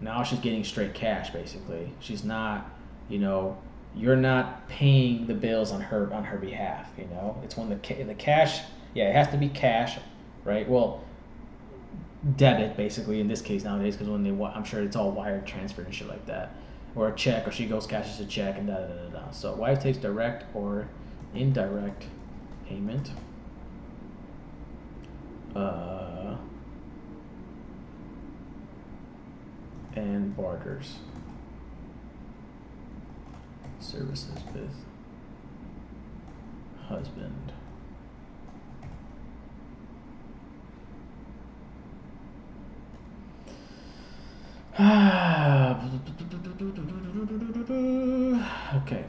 now she's getting straight cash. Basically, she's not, you're not paying the bills on her behalf. It's when the cash, yeah, it has to be cash, right? Well, debit basically in this case nowadays, because when I'm sure it's all wire transfer and shit like that, or a check, or she goes cashes a check and da da da da. So wife takes direct or indirect payment. And barters services with husband. Okay.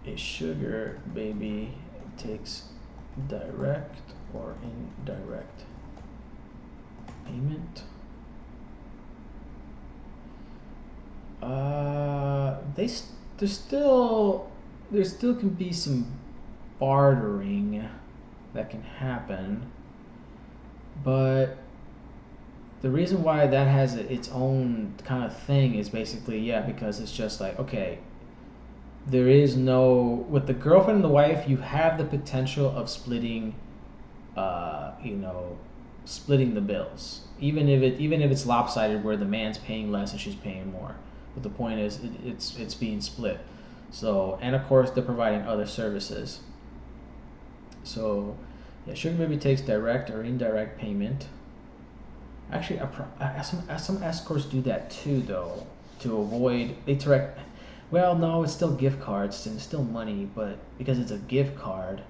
A sugar baby takes direct or indirect payment. There still can be some bartering that can happen, but the reason why that has its own kind of thing is basically, because it's just like, okay, there is no, with the girlfriend and the wife, you have the potential of splitting splitting the bills, even if it's lopsided where the man's paying less and she's paying more, but the point is it's being split. So, and of course they're providing other services. So yeah, sugar baby takes direct or indirect payment. Actually, some escorts do that too, though, to avoid direct. Well, no, it's still gift cards and it's still money, but because it's a gift card,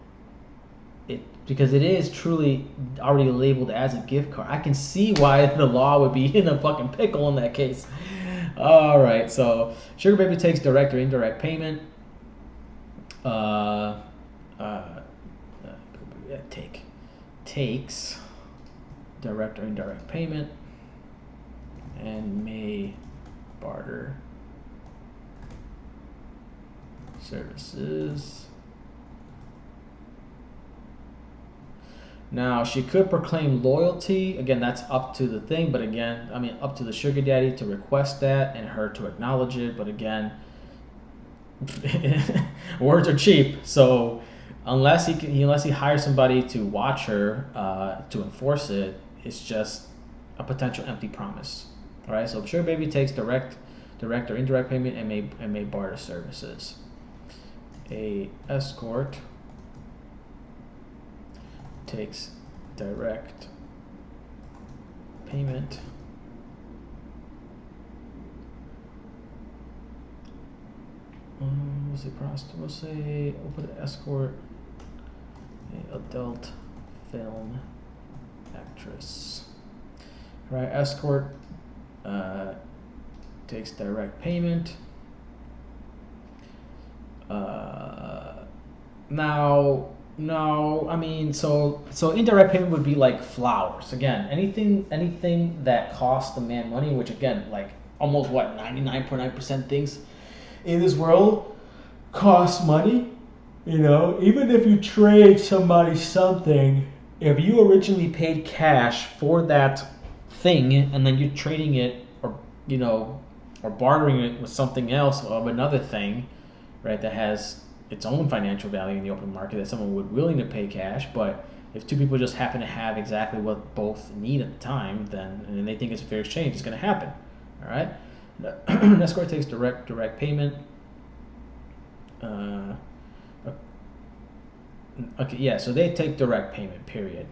because it is truly already labeled as a gift card, I can see why the law would be in a fucking pickle in that case. All right, so sugar baby takes direct or indirect payment. Takes direct or indirect payment and may barter services. Now, she could proclaim loyalty. Again, that's up to the thing, but again, up to the sugar daddy to request that and her to acknowledge it. But again, words are cheap, so unless he hires somebody to watch her to enforce it, it's just a potential empty promise. All right, so sugar baby takes direct or indirect payment and may barter services. A escort takes direct payment we'll put an escort, a adult film actress. Right, escort takes direct payment. Now, no, so indirect payment would be like flowers. Again, anything that costs the man money, which again, like almost 99.9% things in this world costs money. Even if you trade somebody something, if you originally paid cash for that thing and then you're trading it or or bartering it with something else of another thing, right, that has its own financial value in the open market that someone would willing to pay cash. But if two people just happen to have exactly what both need at the time, then and they think it's a fair exchange, it's going to happen. All right. An escort takes direct payment. Okay, yeah, so they take direct payment, period.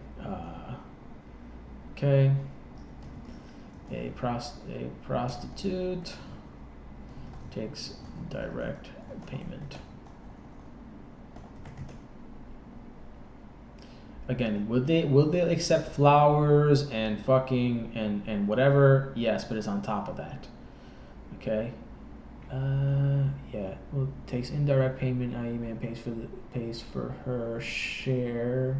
Okay. A prostitute takes direct payment. Again, will they accept flowers and fucking and whatever? Yes, but it's on top of that. Okay. Yeah. Well, takes indirect payment. I.e., man pays for her share.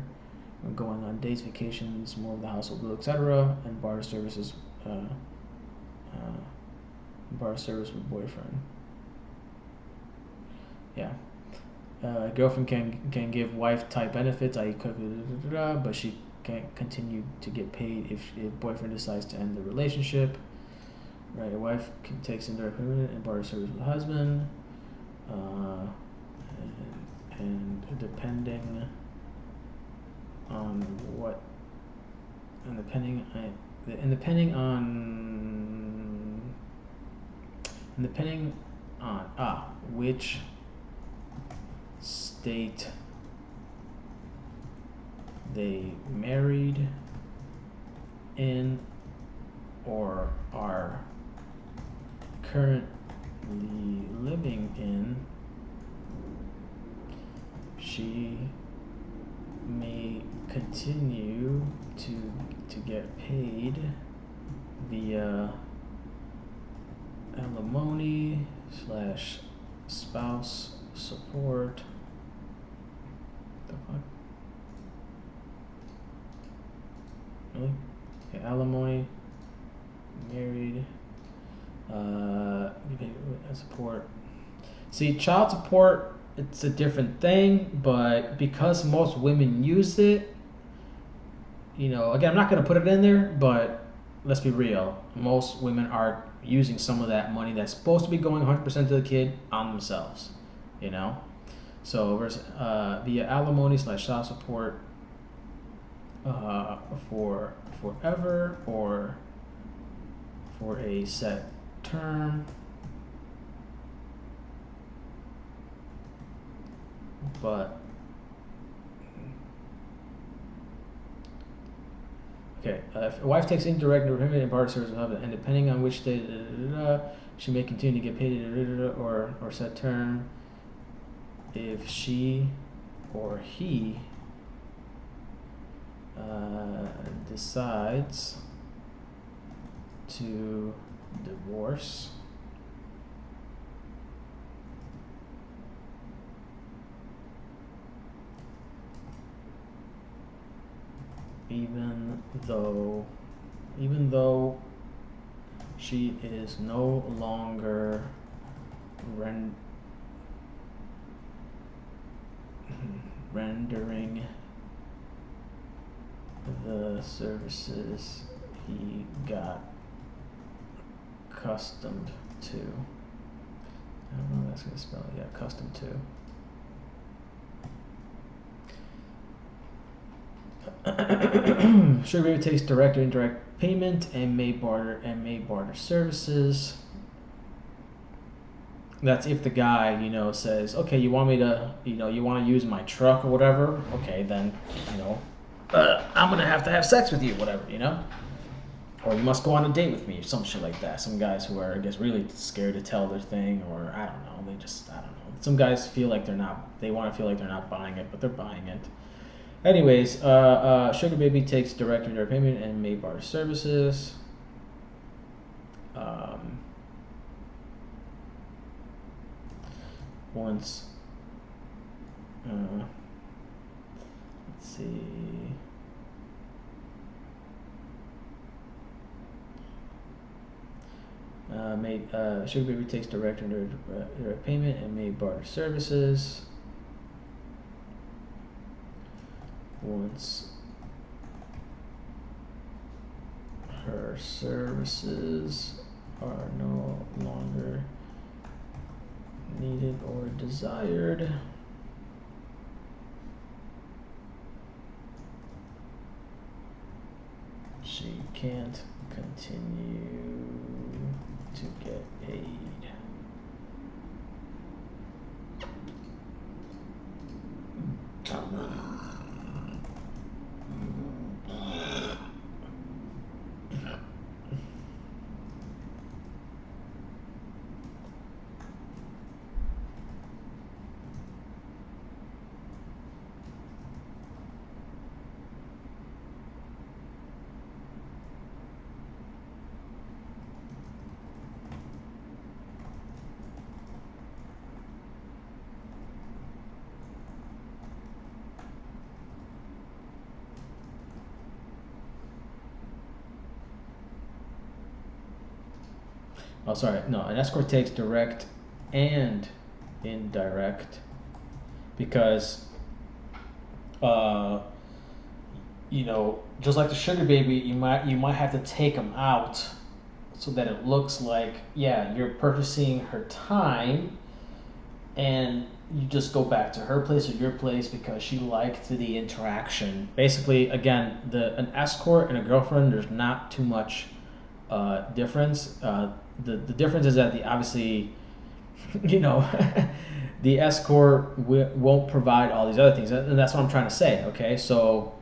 Going on dates, vacations, more of the household bill, etc. And barter services. Barter service with boyfriend. Yeah. Girlfriend can give wife type benefits, i.e., but she can't continue to get paid if boyfriend decides to end the relationship. Right, a wife takes indirect payment and barter service with husband, and depending on what, and depending on which state they married in or are currently living in, she may continue to get paid via alimony / spouse support. The fuck? Really? Okay, alimony, married, support. See, child support, it's a different thing, but because most women use it, again, I'm not going to put it in there, but let's be real. Most women are using some of that money that's supposed to be going 100% to the kid on themselves, So via alimony / child support for forever or for a set term. But okay, if a wife takes indirect payment and barter service with husband, and depending on which state, she may continue to get paid or set term if she or he decides to divorce. Even though she is no longer rendering the services he got accustomed to. I don't know how that's gonna spell it. Yeah, accustomed to. Sugar baby takes direct or indirect payment and may barter services. That's if the guy, says, okay, you want me to, you want to use my truck or whatever. Okay, then, I'm gonna have to have sex with you, whatever, or you must go on a date with me, or some shit like that. Some guys who are, I guess, really scared to tell their thing, or I don't know. I don't know. Some guys feel like they want to feel like they're not buying it, but they're buying it. Anyways, sugar baby takes direct or indirect payment and may barter services. Once, let's see. Sugar baby takes direct or indirect payment and may barter services. Once her services are no longer needed or desired. She can't continue to get paid. Oh, sorry. No, an escort takes direct and indirect because, you know, just like the sugar baby, you might have to take them out so that it looks like, yeah, you're purchasing her time, and you just go back to her place or your place because she liked the interaction. Basically, again, an escort and a girlfriend, there's not too much difference. The difference is that obviously, you know, the escort won't provide all these other things, and that's what I'm trying to say. Okay, so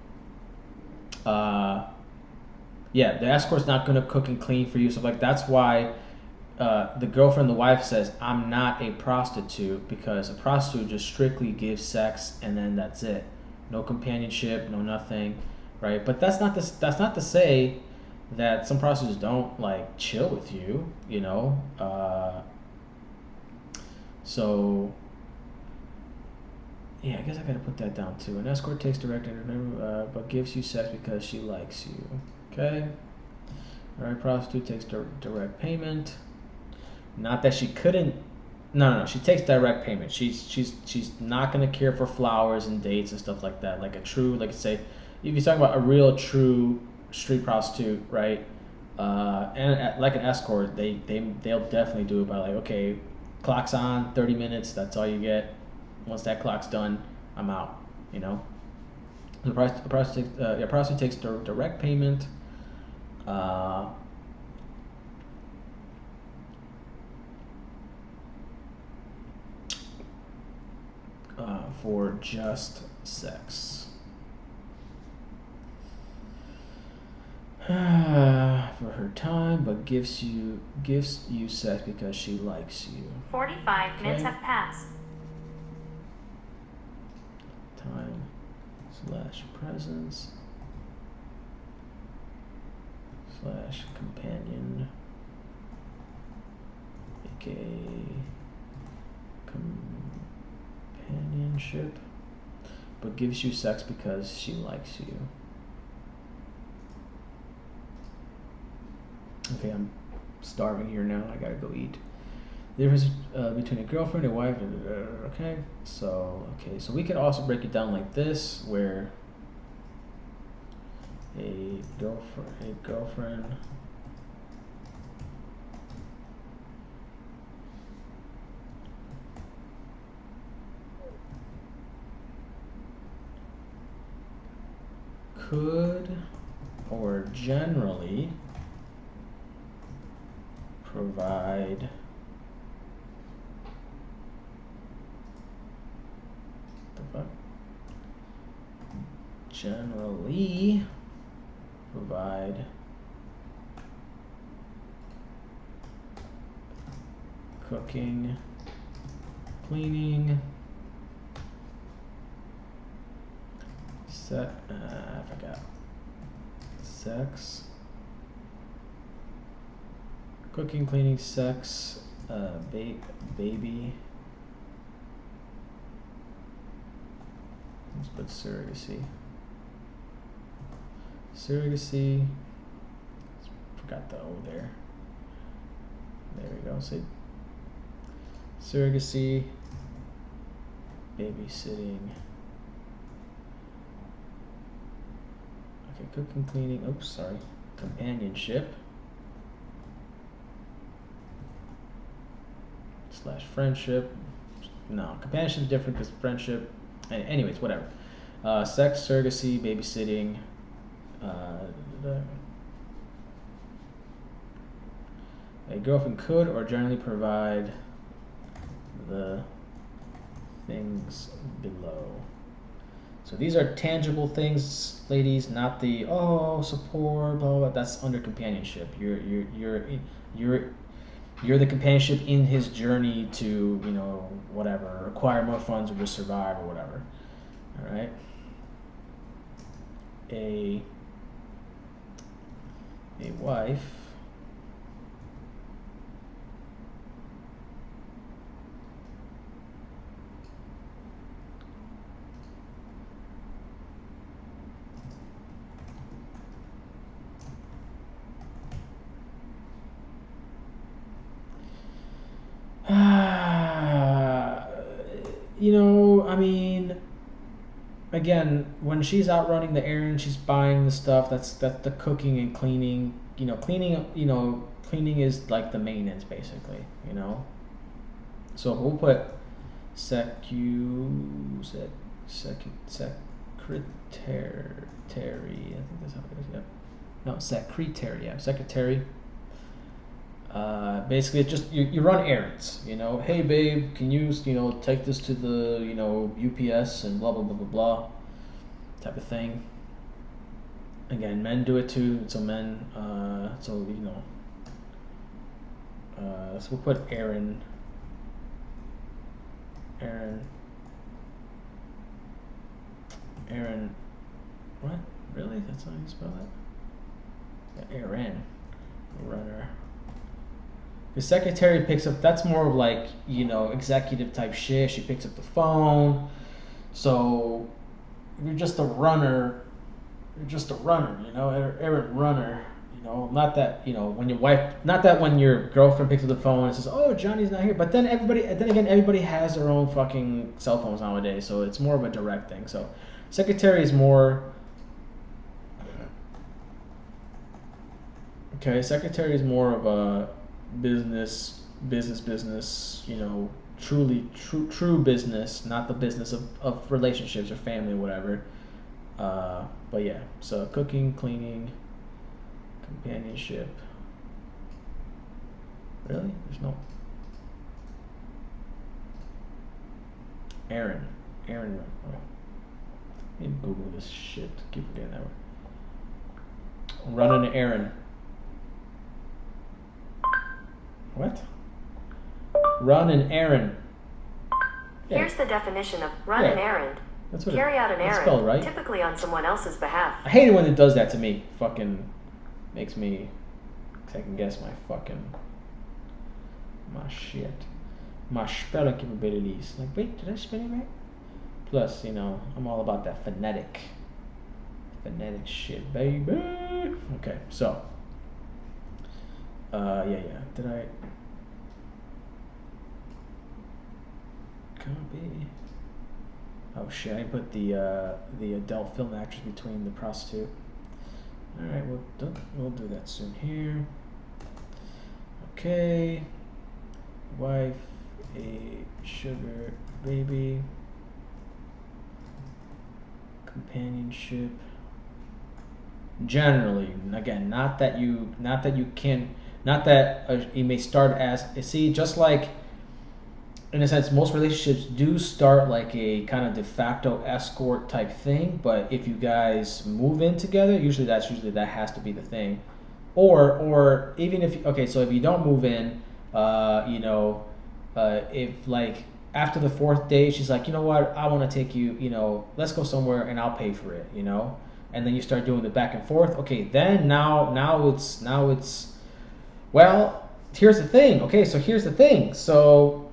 yeah, the escort's not going to cook and clean for you. So like that's why the girlfriend, the wife says, "I'm not a prostitute," because a prostitute just strictly gives sex and then that's it. No companionship, no nothing, right? But that's not to say that some prostitutes don't like chill with you, you know. So yeah, I guess I gotta put that down too. An escort takes direct but gives you sex because she likes you. Okay. All right. Prostitute takes direct payment. Not that she couldn't. No. She takes direct payment. She's not gonna care for flowers and dates and stuff like that. Like a true, like say, if you're talking about a real true street prostitute, right? And like an escort, they'll definitely do it by like, okay, clock's on, 30 minutes. That's all you get. Once that clock's done, I'm out. You know. The prostitute takes direct payment. For just sex. For her time, but gives you sex because she likes you. 45 minutes have passed. Time / presence / companion, aka companionship, but gives you sex because she likes you. Okay, I'm starving here now. I gotta go eat. The difference between a girlfriend and a wife. Okay, so we could also break it down like this, where a girlfriend could or generally provide cooking, cleaning, I forgot. Sex, cooking, cleaning, sex, baby. Let's put surrogacy. Forgot the O there. There we go. See, surrogacy, babysitting. Okay, cooking, cleaning. Oops, sorry. Companionship. slash friendship. No, companionship is different because friendship. Anyways, whatever. Sex, surrogacy, babysitting. A girlfriend could or generally provide the things below. So these are tangible things, ladies, not the support, blah, blah, blah. That's under companionship. You're the companionship in his journey to, whatever, acquire more funds or just survive or whatever. All right. A wife I mean, again, when she's out running the errands, she's buying the stuff. That's the cooking and cleaning. Cleaning is like the maintenance, basically. So we'll put secretary. I think that's how it is. Yep. No, secretary. Yeah, secretary. Basically, it's just you run errands. Hey babe, can you take this to the UPS and blah blah blah blah blah, type of thing. Again, men do it too. So men, so we'll put Aaron. What? Really? That's how you spell it? Yeah, Aaron, runner. The secretary picks up, that's more of like, executive type shit. She picks up the phone. So you're just a runner. Errand runner. Not that, when your girlfriend picks up the phone and says, oh, Johnny's not here. But then everybody has their own fucking cell phones nowadays. So it's more of a direct thing. So secretary is more, of a business, true business, not the business of relationships or family or whatever. But yeah, so cooking, cleaning, companionship. Really? There's no Aaron. Oh. Let me Google this shit. Keep forgetting that word. Run an errand. What? Run an errand. Yeah. Here's the definition of run an errand. That's what Carry out an errand, spelled, right? typically on someone else's behalf. I hate it when it does that to me. Fucking makes me second guess my shit. My spelling capabilities. Like, wait, did I spell it right? Plus, I'm all about that phonetic shit, baby. Okay, so. Yeah. Did I copy? Oh shit! I put the adult film actress between the prostitute. All right, we'll do that soon here. Okay. Wife, a sugar baby. Companionship. Generally, again, not that you may start as, just like, in a sense, most relationships do start like a kind of de facto escort type thing, but if you guys move in together, usually that has to be the thing. Or even if you don't move in, if like after the fourth date she's like, you know what, I want to take you, let's go somewhere and I'll pay for it, and then you start doing the back and forth. Okay, then now it's well, here's the thing. Okay, so here's the thing. So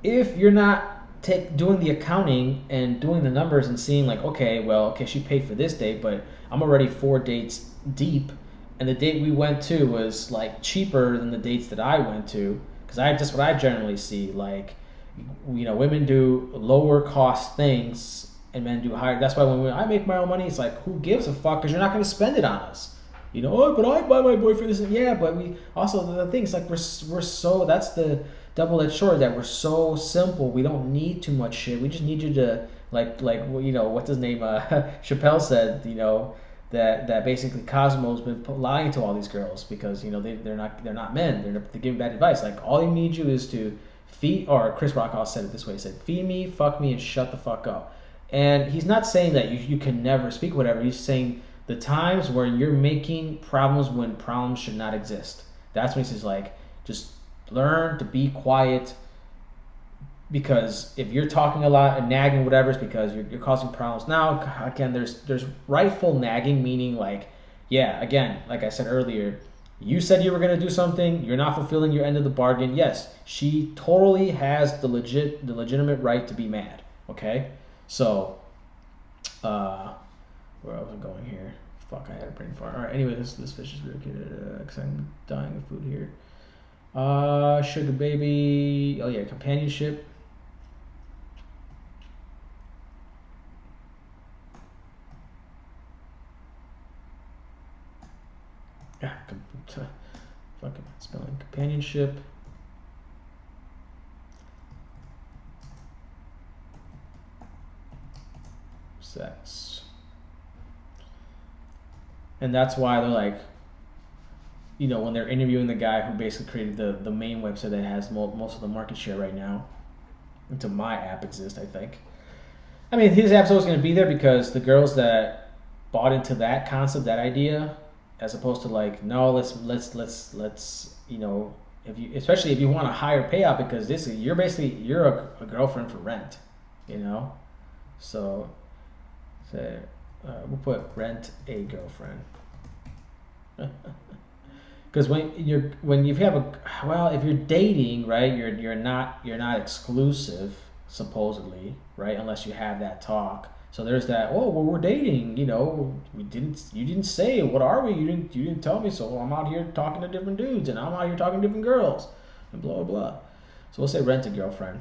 if you're not doing the accounting and doing the numbers and seeing like, okay, she paid for this date, but I'm already 4 dates deep, and the date we went to was like cheaper than the dates that I went to, because that's what I generally see. Like, women do lower cost things and men do higher. That's why when I make my own money, it's like, who gives a fuck? Because you're not going to spend it on us. You know, oh, but I buy my boyfriend this. Yeah, but we also the thing is like we're so that's the double-edged sword that we're so simple. We don't need too much shit. We just need you to like well, you know what's his name? Chappelle said you know that basically Cosmo's been lying to all these girls because you know they're not men. They're giving bad advice. Like all you need you is to feed. Or Chris Rock said it this way. He said, "Feed me, fuck me, and shut the fuck up." And he's not saying that you can never speak whatever. He's saying the times where you're making problems when problems should not exist. That's when he says like just learn to be quiet because if you're talking a lot and nagging whatever, it's because you're causing problems. Now again, there's rightful nagging, meaning like yeah, again, like I said earlier, you said you were gonna do something, you're not fulfilling your end of the bargain. Yes, she totally has the legitimate right to be mad. Okay, so where else am I going here? Fuck, I had a brain fart. All right, anyway, this fish is really good because I'm dying of food here. Sugar baby. Oh yeah, companionship. Yeah, fucking spelling companionship. Sex. And that's why they're like, you know, when they're interviewing the guy who basically created the main website that has most of the market share right now, until my app exists, I think. I mean, his app's always going to be there because the girls that bought into that concept, that idea, as opposed to like, no, let's you know, if you especially if you want a higher payout because this is you're a girlfriend for rent, you know, so we'll put rent a girlfriend. Because when you have a well, if you're dating, right, you're not exclusive supposedly, right, unless you have that talk. So there's that. Oh, well, we're dating. You know, you didn't say what are we? You didn't tell me. So I'm out here talking to different dudes, and I'm out here talking to different girls, and blah blah blah. So we'll say rent a girlfriend.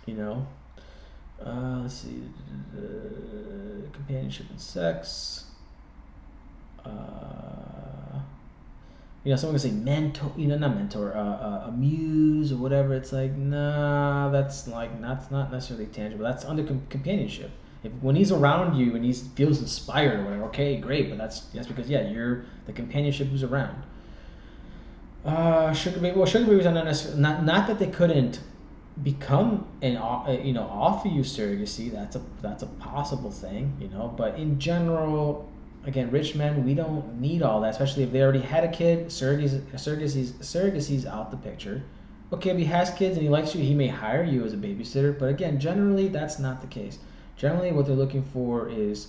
You know, let's see, companionship and sex. You know, someone can say mentor, you know, not mentor, a muse or whatever. It's like, nah, that's not necessarily tangible. That's under companionship. If when he's around you and he feels inspired or whatever, okay, great. But that's because yeah, you're the companionship who's around. Sugar baby. Well, sugar babies are not necessarily not that they couldn't become an you know offer you surrogacy. That's a possible thing, you know. But in general, again, rich men, we don't need all that, especially if they already had a kid. Surrogacy's out the picture. Okay, if he has kids and he likes you, he may hire you as a babysitter. But again, generally, that's not the case. Generally, what they're looking for is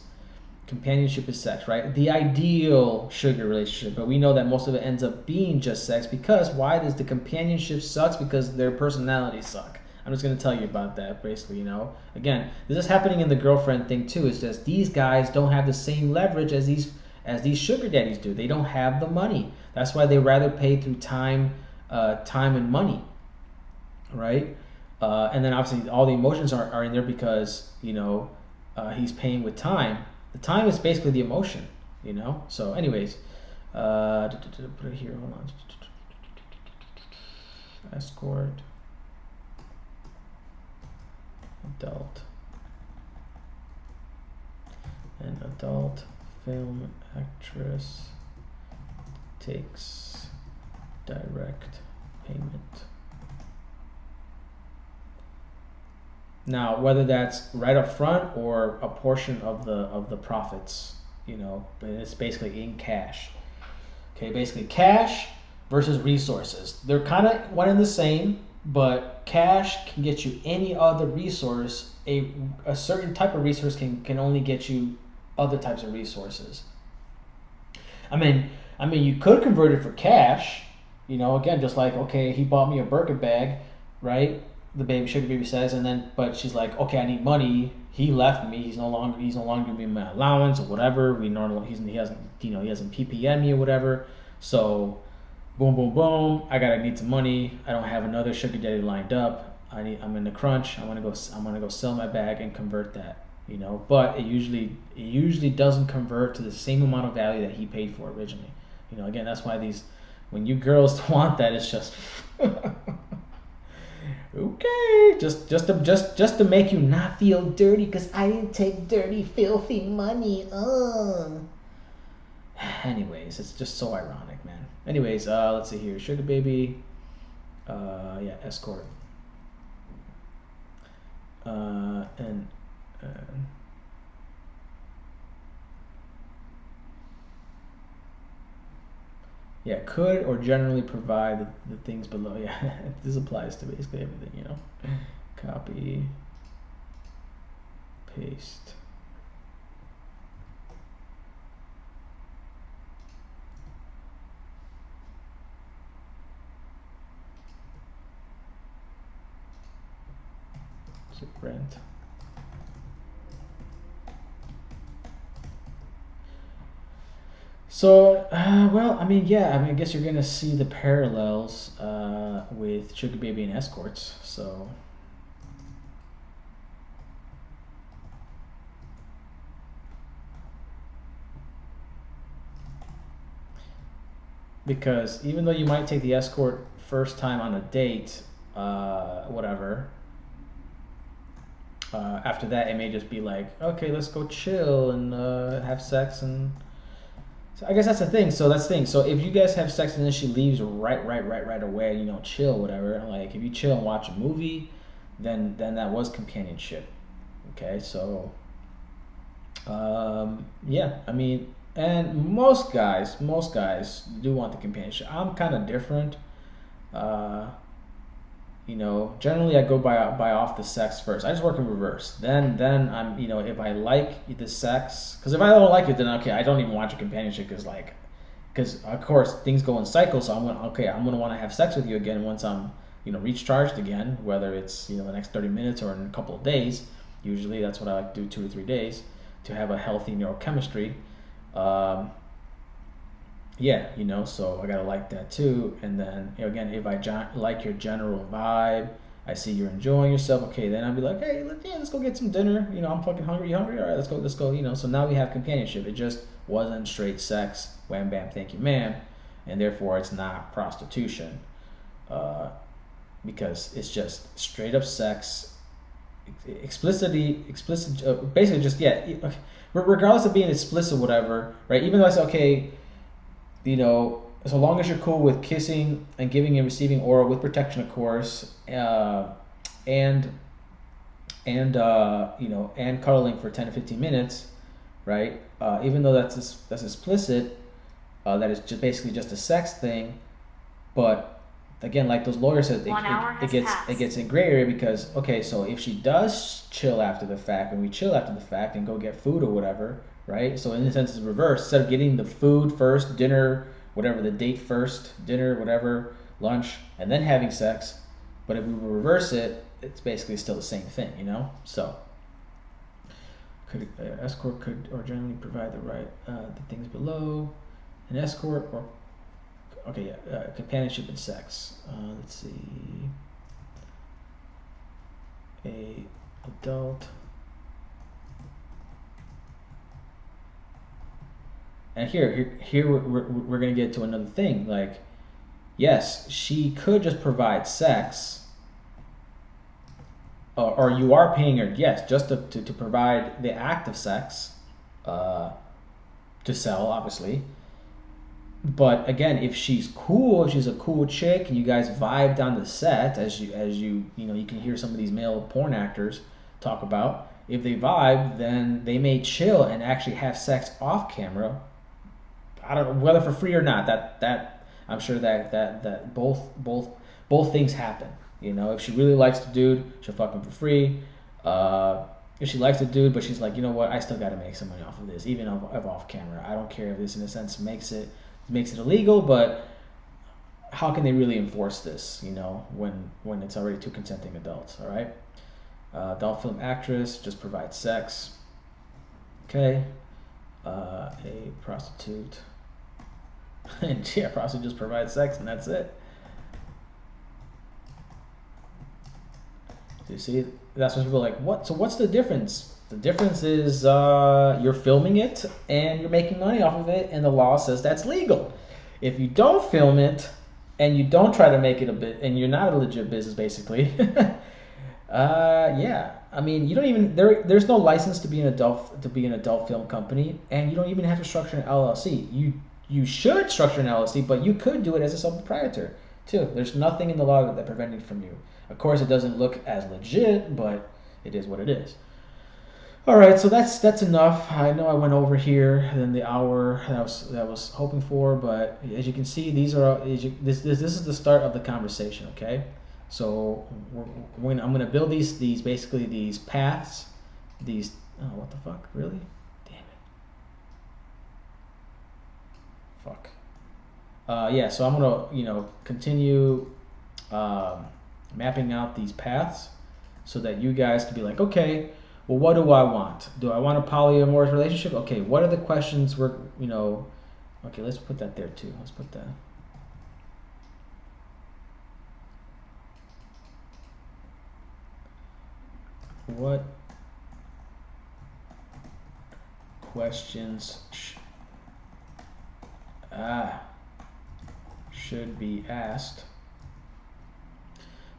companionship is sex, right? The ideal sugar relationship, but we know that most of it ends up being just sex because why does the companionship sucks? Because their personalities suck. I'm just gonna tell you about that basically, you know. Again, this is happening in the girlfriend thing too. It's just these guys don't have the same leverage as these sugar daddies do. They don't have the money. That's why they rather pay through time and money, right? And then obviously all the emotions are in there because you know he's paying with time. The time is basically the emotion, you know. So, anyways, put it here. Hold on. Escort, adult, an adult film actress takes direct payment. Now, whether that's right up front or a portion of the profits, you know, but it's basically in cash. Okay, basically cash versus resources. They're kind of one and the same, but cash can get you any other resource. A certain type of resource can only get you other types of resources. I mean, you could convert it for cash. You know, again, just like okay, he bought me a Birkin bag, right? The sugar baby says, and then but she's like, okay, I need money. He left me. He's no longer giving me my allowance or whatever. He hasn't PPN me or whatever. So, boom, boom, boom. I need some money. I don't have another sugar daddy lined up. I'm in the crunch. I'm gonna go sell my bag and convert that. you know. But it usually doesn't convert to the same amount of value that he paid for originally. You know, again, that's why when you girls want that, it's just okay, just to make you not feel dirty, because I didn't take dirty, filthy money. Anyways, it's just so ironic, man. Anyways, let's see here, sugar baby, yeah, escort, and. Yeah, could or generally provide the things below. Yeah, this applies to basically everything, you know. Copy, paste. Rent. So, well, I mean, yeah, I mean, I guess you're gonna see the parallels with Sugar Baby and escorts. So, because even though you might take the escort first time on a date, whatever. After that, it may just be like, okay, let's go chill and have sex, and so I guess that's the thing. So that's the thing. So if you guys have sex and then she leaves right away, you know, chill, whatever. Like if you chill and watch a movie, then that was companionship. Okay, so yeah, I mean, and most guys do want the companionship. I'm kind of different. Uh, you know, generally I go by off the sex first. I just work in reverse. Then I'm, you know, if I like the sex, because if I don't like it, then okay, I don't even watch a companionship, because of course things go in cycles. So I'm gonna want to have sex with you again once I'm, you know, recharged again. Whether it's, you know, the next 30 minutes or in a couple of days. Usually that's what I like to do, 2 to 3 days, to have a healthy neurochemistry. Um, yeah, you know, so I gotta like that too. And then, you know, again, if I like your general vibe, I see you're enjoying yourself. Okay, then I'll be like, hey, let's go get some dinner. You know, I'm fucking hungry. You hungry? All right, let's go. You know, so now we have companionship. It just wasn't straight sex. Wham bam, thank you, ma'am, and therefore it's not prostitution, uh, because it's just straight up sex, explicit, basically just yeah. Okay, regardless of being explicit, whatever, right? Even though I say okay, you know, so long as you're cool with kissing and giving and receiving oral with protection, of course, and you know, and cuddling for 10 to 15 minutes, right? Even though that's explicit, that is just basically just a sex thing, but again, like those lawyers said, it gets in gray area, because okay, so if she does chill after the fact, and we chill after the fact and go get food or whatever, right? So in a sense, it's reverse. Instead of getting the food first, dinner, whatever, the date first, dinner, whatever, lunch, and then having sex. But if we reverse it, it's basically still the same thing, you know. So could escort could or generally provide the things below. An escort or okay, yeah, companionship and sex. Let's see. A adult. And here we're gonna get to another thing. Like, yes, she could just provide sex, or you are paying her, yes, just to provide the act of sex, uh, to sell, obviously. But again, if she's cool, if she's a cool chick, and you guys vibed on the set, as you know, you can hear some of these male porn actors talk about. If they vibe, then they may chill and actually have sex off camera. I don't know whether for free or not. That I'm sure that both things happen. You know, if she really likes the dude, she'll fuck him for free. If she likes the dude, but she's like, you know what, I still got to make some money off of this, even off camera. I don't care if this, in a sense, makes it illegal, but how can they really enforce this? You know, when it's already two consenting adults. All right. Adult film actress just provides sex. Okay. A prostitute. And yeah, prostitute just provides sex, and that's it. You see, that's when people are like, what? So what's the difference? The difference is you're filming it and you're making money off of it, and the law says that's legal. If you don't film it and you don't try to make it a bit, and you're not a legit business, basically, yeah. I mean, you don't even there's no license to be an adult film company, and you don't even have to structure an LLC. You should structure an LLC, but you could do it as a sole proprietor too. There's nothing in the law that prevents it from you. Of course, it doesn't look as legit, but it is what it is. All right, so that's enough. I know I went over here than the hour that I was hoping for, but as you can see, this is the start of the conversation. Okay, so I'm gonna build these basically these paths. These what the fuck, really? Damn it. Fuck. Yeah, so I'm gonna continue mapping out these paths so that you guys can be like, okay, well, what do I want? Do I want a polyamorous relationship? Okay, what are the questions okay, let's put that there too. Let's put that. What questions should be asked?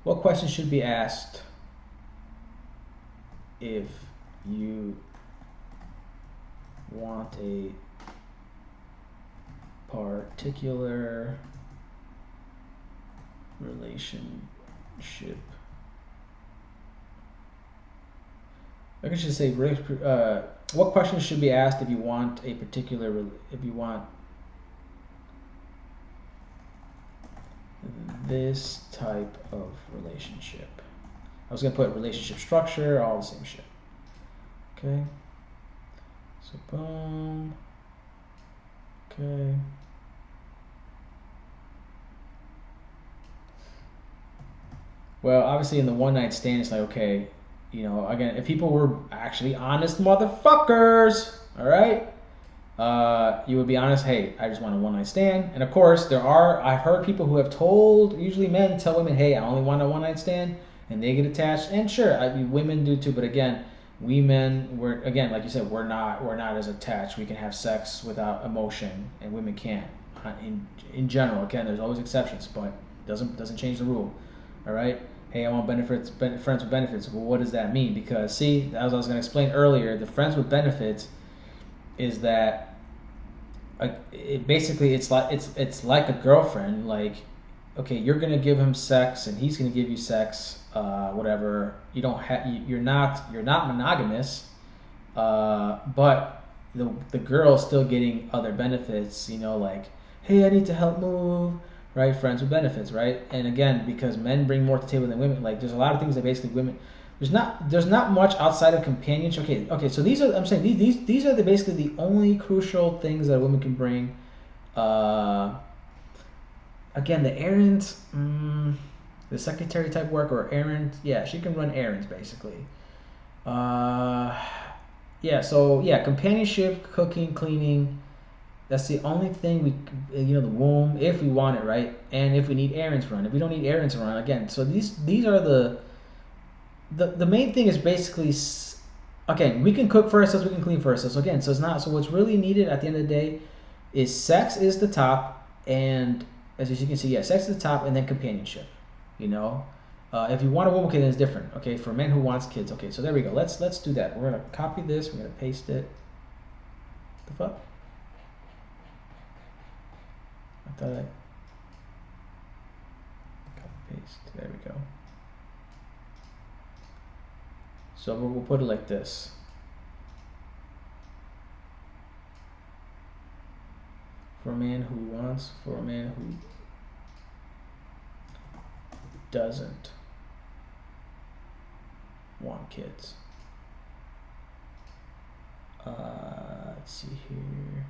What questions should be asked if you want a particular relationship? I should say, what questions should be asked if you want a particular, if you want this type of relationship? I was gonna put relationship structure, all the same shit. Okay. So boom. Okay. Well, obviously in the one night stand, it's like, okay, again, if people were actually honest motherfuckers, all right, you would be honest. Hey, I just want a one night stand. And of course, I've heard people who have told, usually men tell women, hey, I only want a one night stand, and they get attached. And sure, women do too. But again, we men, again, like you said, we're not as attached. We can have sex without emotion, and women can't. In general, again, there's always exceptions, but doesn't change the rule. All right. Hey, I want friends with benefits. Well, what does that mean? Because see, as I was going to explain earlier, the friends with benefits is that it's like a girlfriend. Like, okay, you're gonna give him sex and he's gonna give you sex, whatever. You're not monogamous, but the girl's still getting other benefits. Like, hey, I need to help move. Right, friends with benefits, right? And again, because men bring more to the table than women, like there's a lot of things that basically women, there's not much outside of companionship. Okay. So these are basically the only crucial things that a woman can bring. Again, the errands, the secretary type work or errands. Yeah, she can run errands basically. Yeah. So yeah, companionship, cooking, cleaning. That's the only thing the womb, if we want it, right? And if we need errands run. If we don't need errands run, again, so these are the main thing is basically, again, we can cook for ourselves, we can clean for ourselves. Again, so what's really needed at the end of the day is sex is the top, and as you can see, yeah, sex is the top, and then companionship. If you want a woman, okay, then it's different. Okay, for men who wants kids. Okay, so there we go. Let's do that. We're gonna copy this. We're gonna paste it. The fuck? I thought I copy paste. There we go. So we'll put it like this. For a man who wants, for a man who doesn't want kids. Let's see here.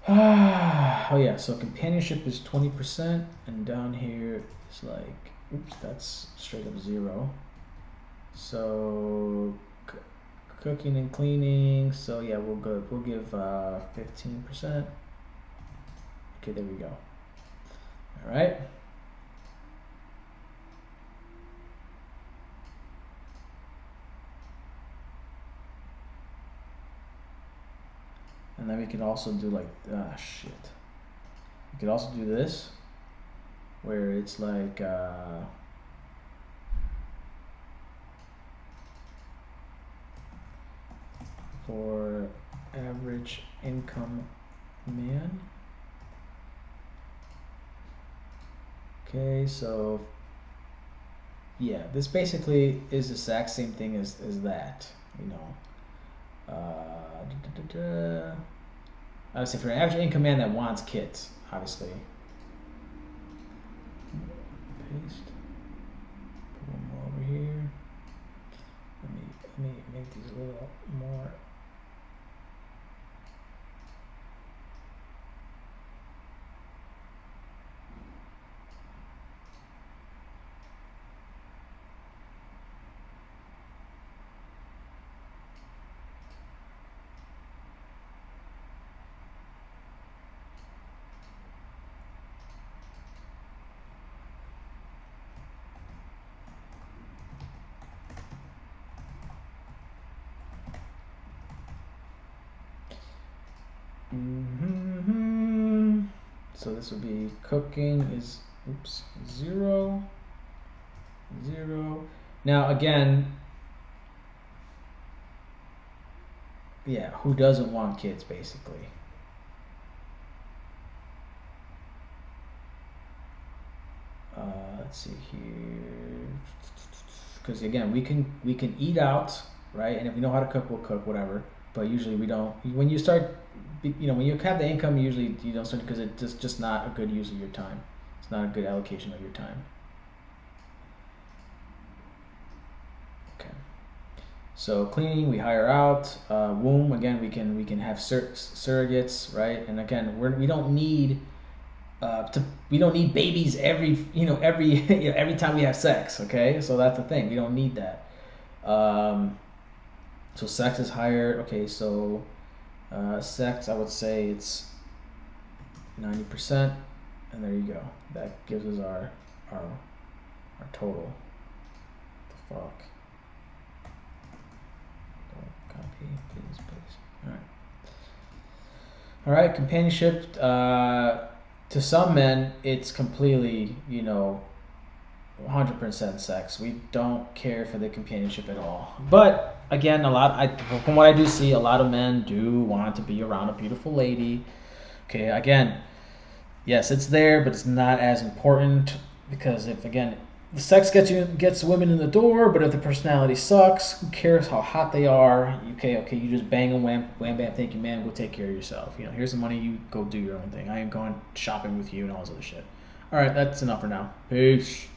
Oh yeah, so companionship is 20%, and down here is like, oops, that's straight up 0. So cooking and cleaning, so yeah, we'll give 15%. Okay, there we go. All right. And then we can also do like, shit. We could also do this, where it's like, for average income man. Okay, so yeah, this basically is the exact same thing as that, you know. I would say for an average income man that wants kids, obviously. Paste. Put one more over here. Let me make these a little more. So this would be cooking is, oops, 0, 0. Now again, yeah, who doesn't want kids basically? Let's see here, because again, we can eat out, right? And if we know how to cook, we'll cook, whatever. But usually we don't. When you start, you know, when you have the income, usually you don't start because it's just not a good use of your time. It's not a good allocation of your time. Okay. So cleaning, we hire out. Womb, again, we can have surrogates, right? And again, we don't need we don't need babies every time we have sex. Okay, so that's the thing. We don't need that. So sex is higher. Okay, so sex, I would say it's 90%, and there you go. That gives us our total. What the fuck? Copy, please, please. All right. All right, companionship. To some men, it's completely, 100% sex. We don't care for the companionship at all. But again, from what I do see, a lot of men do want to be around a beautiful lady. Okay, again, yes, it's there, but it's not as important because if again, the sex gets women in the door, but if the personality sucks, who cares how hot they are? Okay, you just bang them, wham, wham, bam, thank you, man. Go take care of yourself. Here's the money. You go do your own thing. I ain't going shopping with you and all this other shit. All right, that's enough for now. Peace.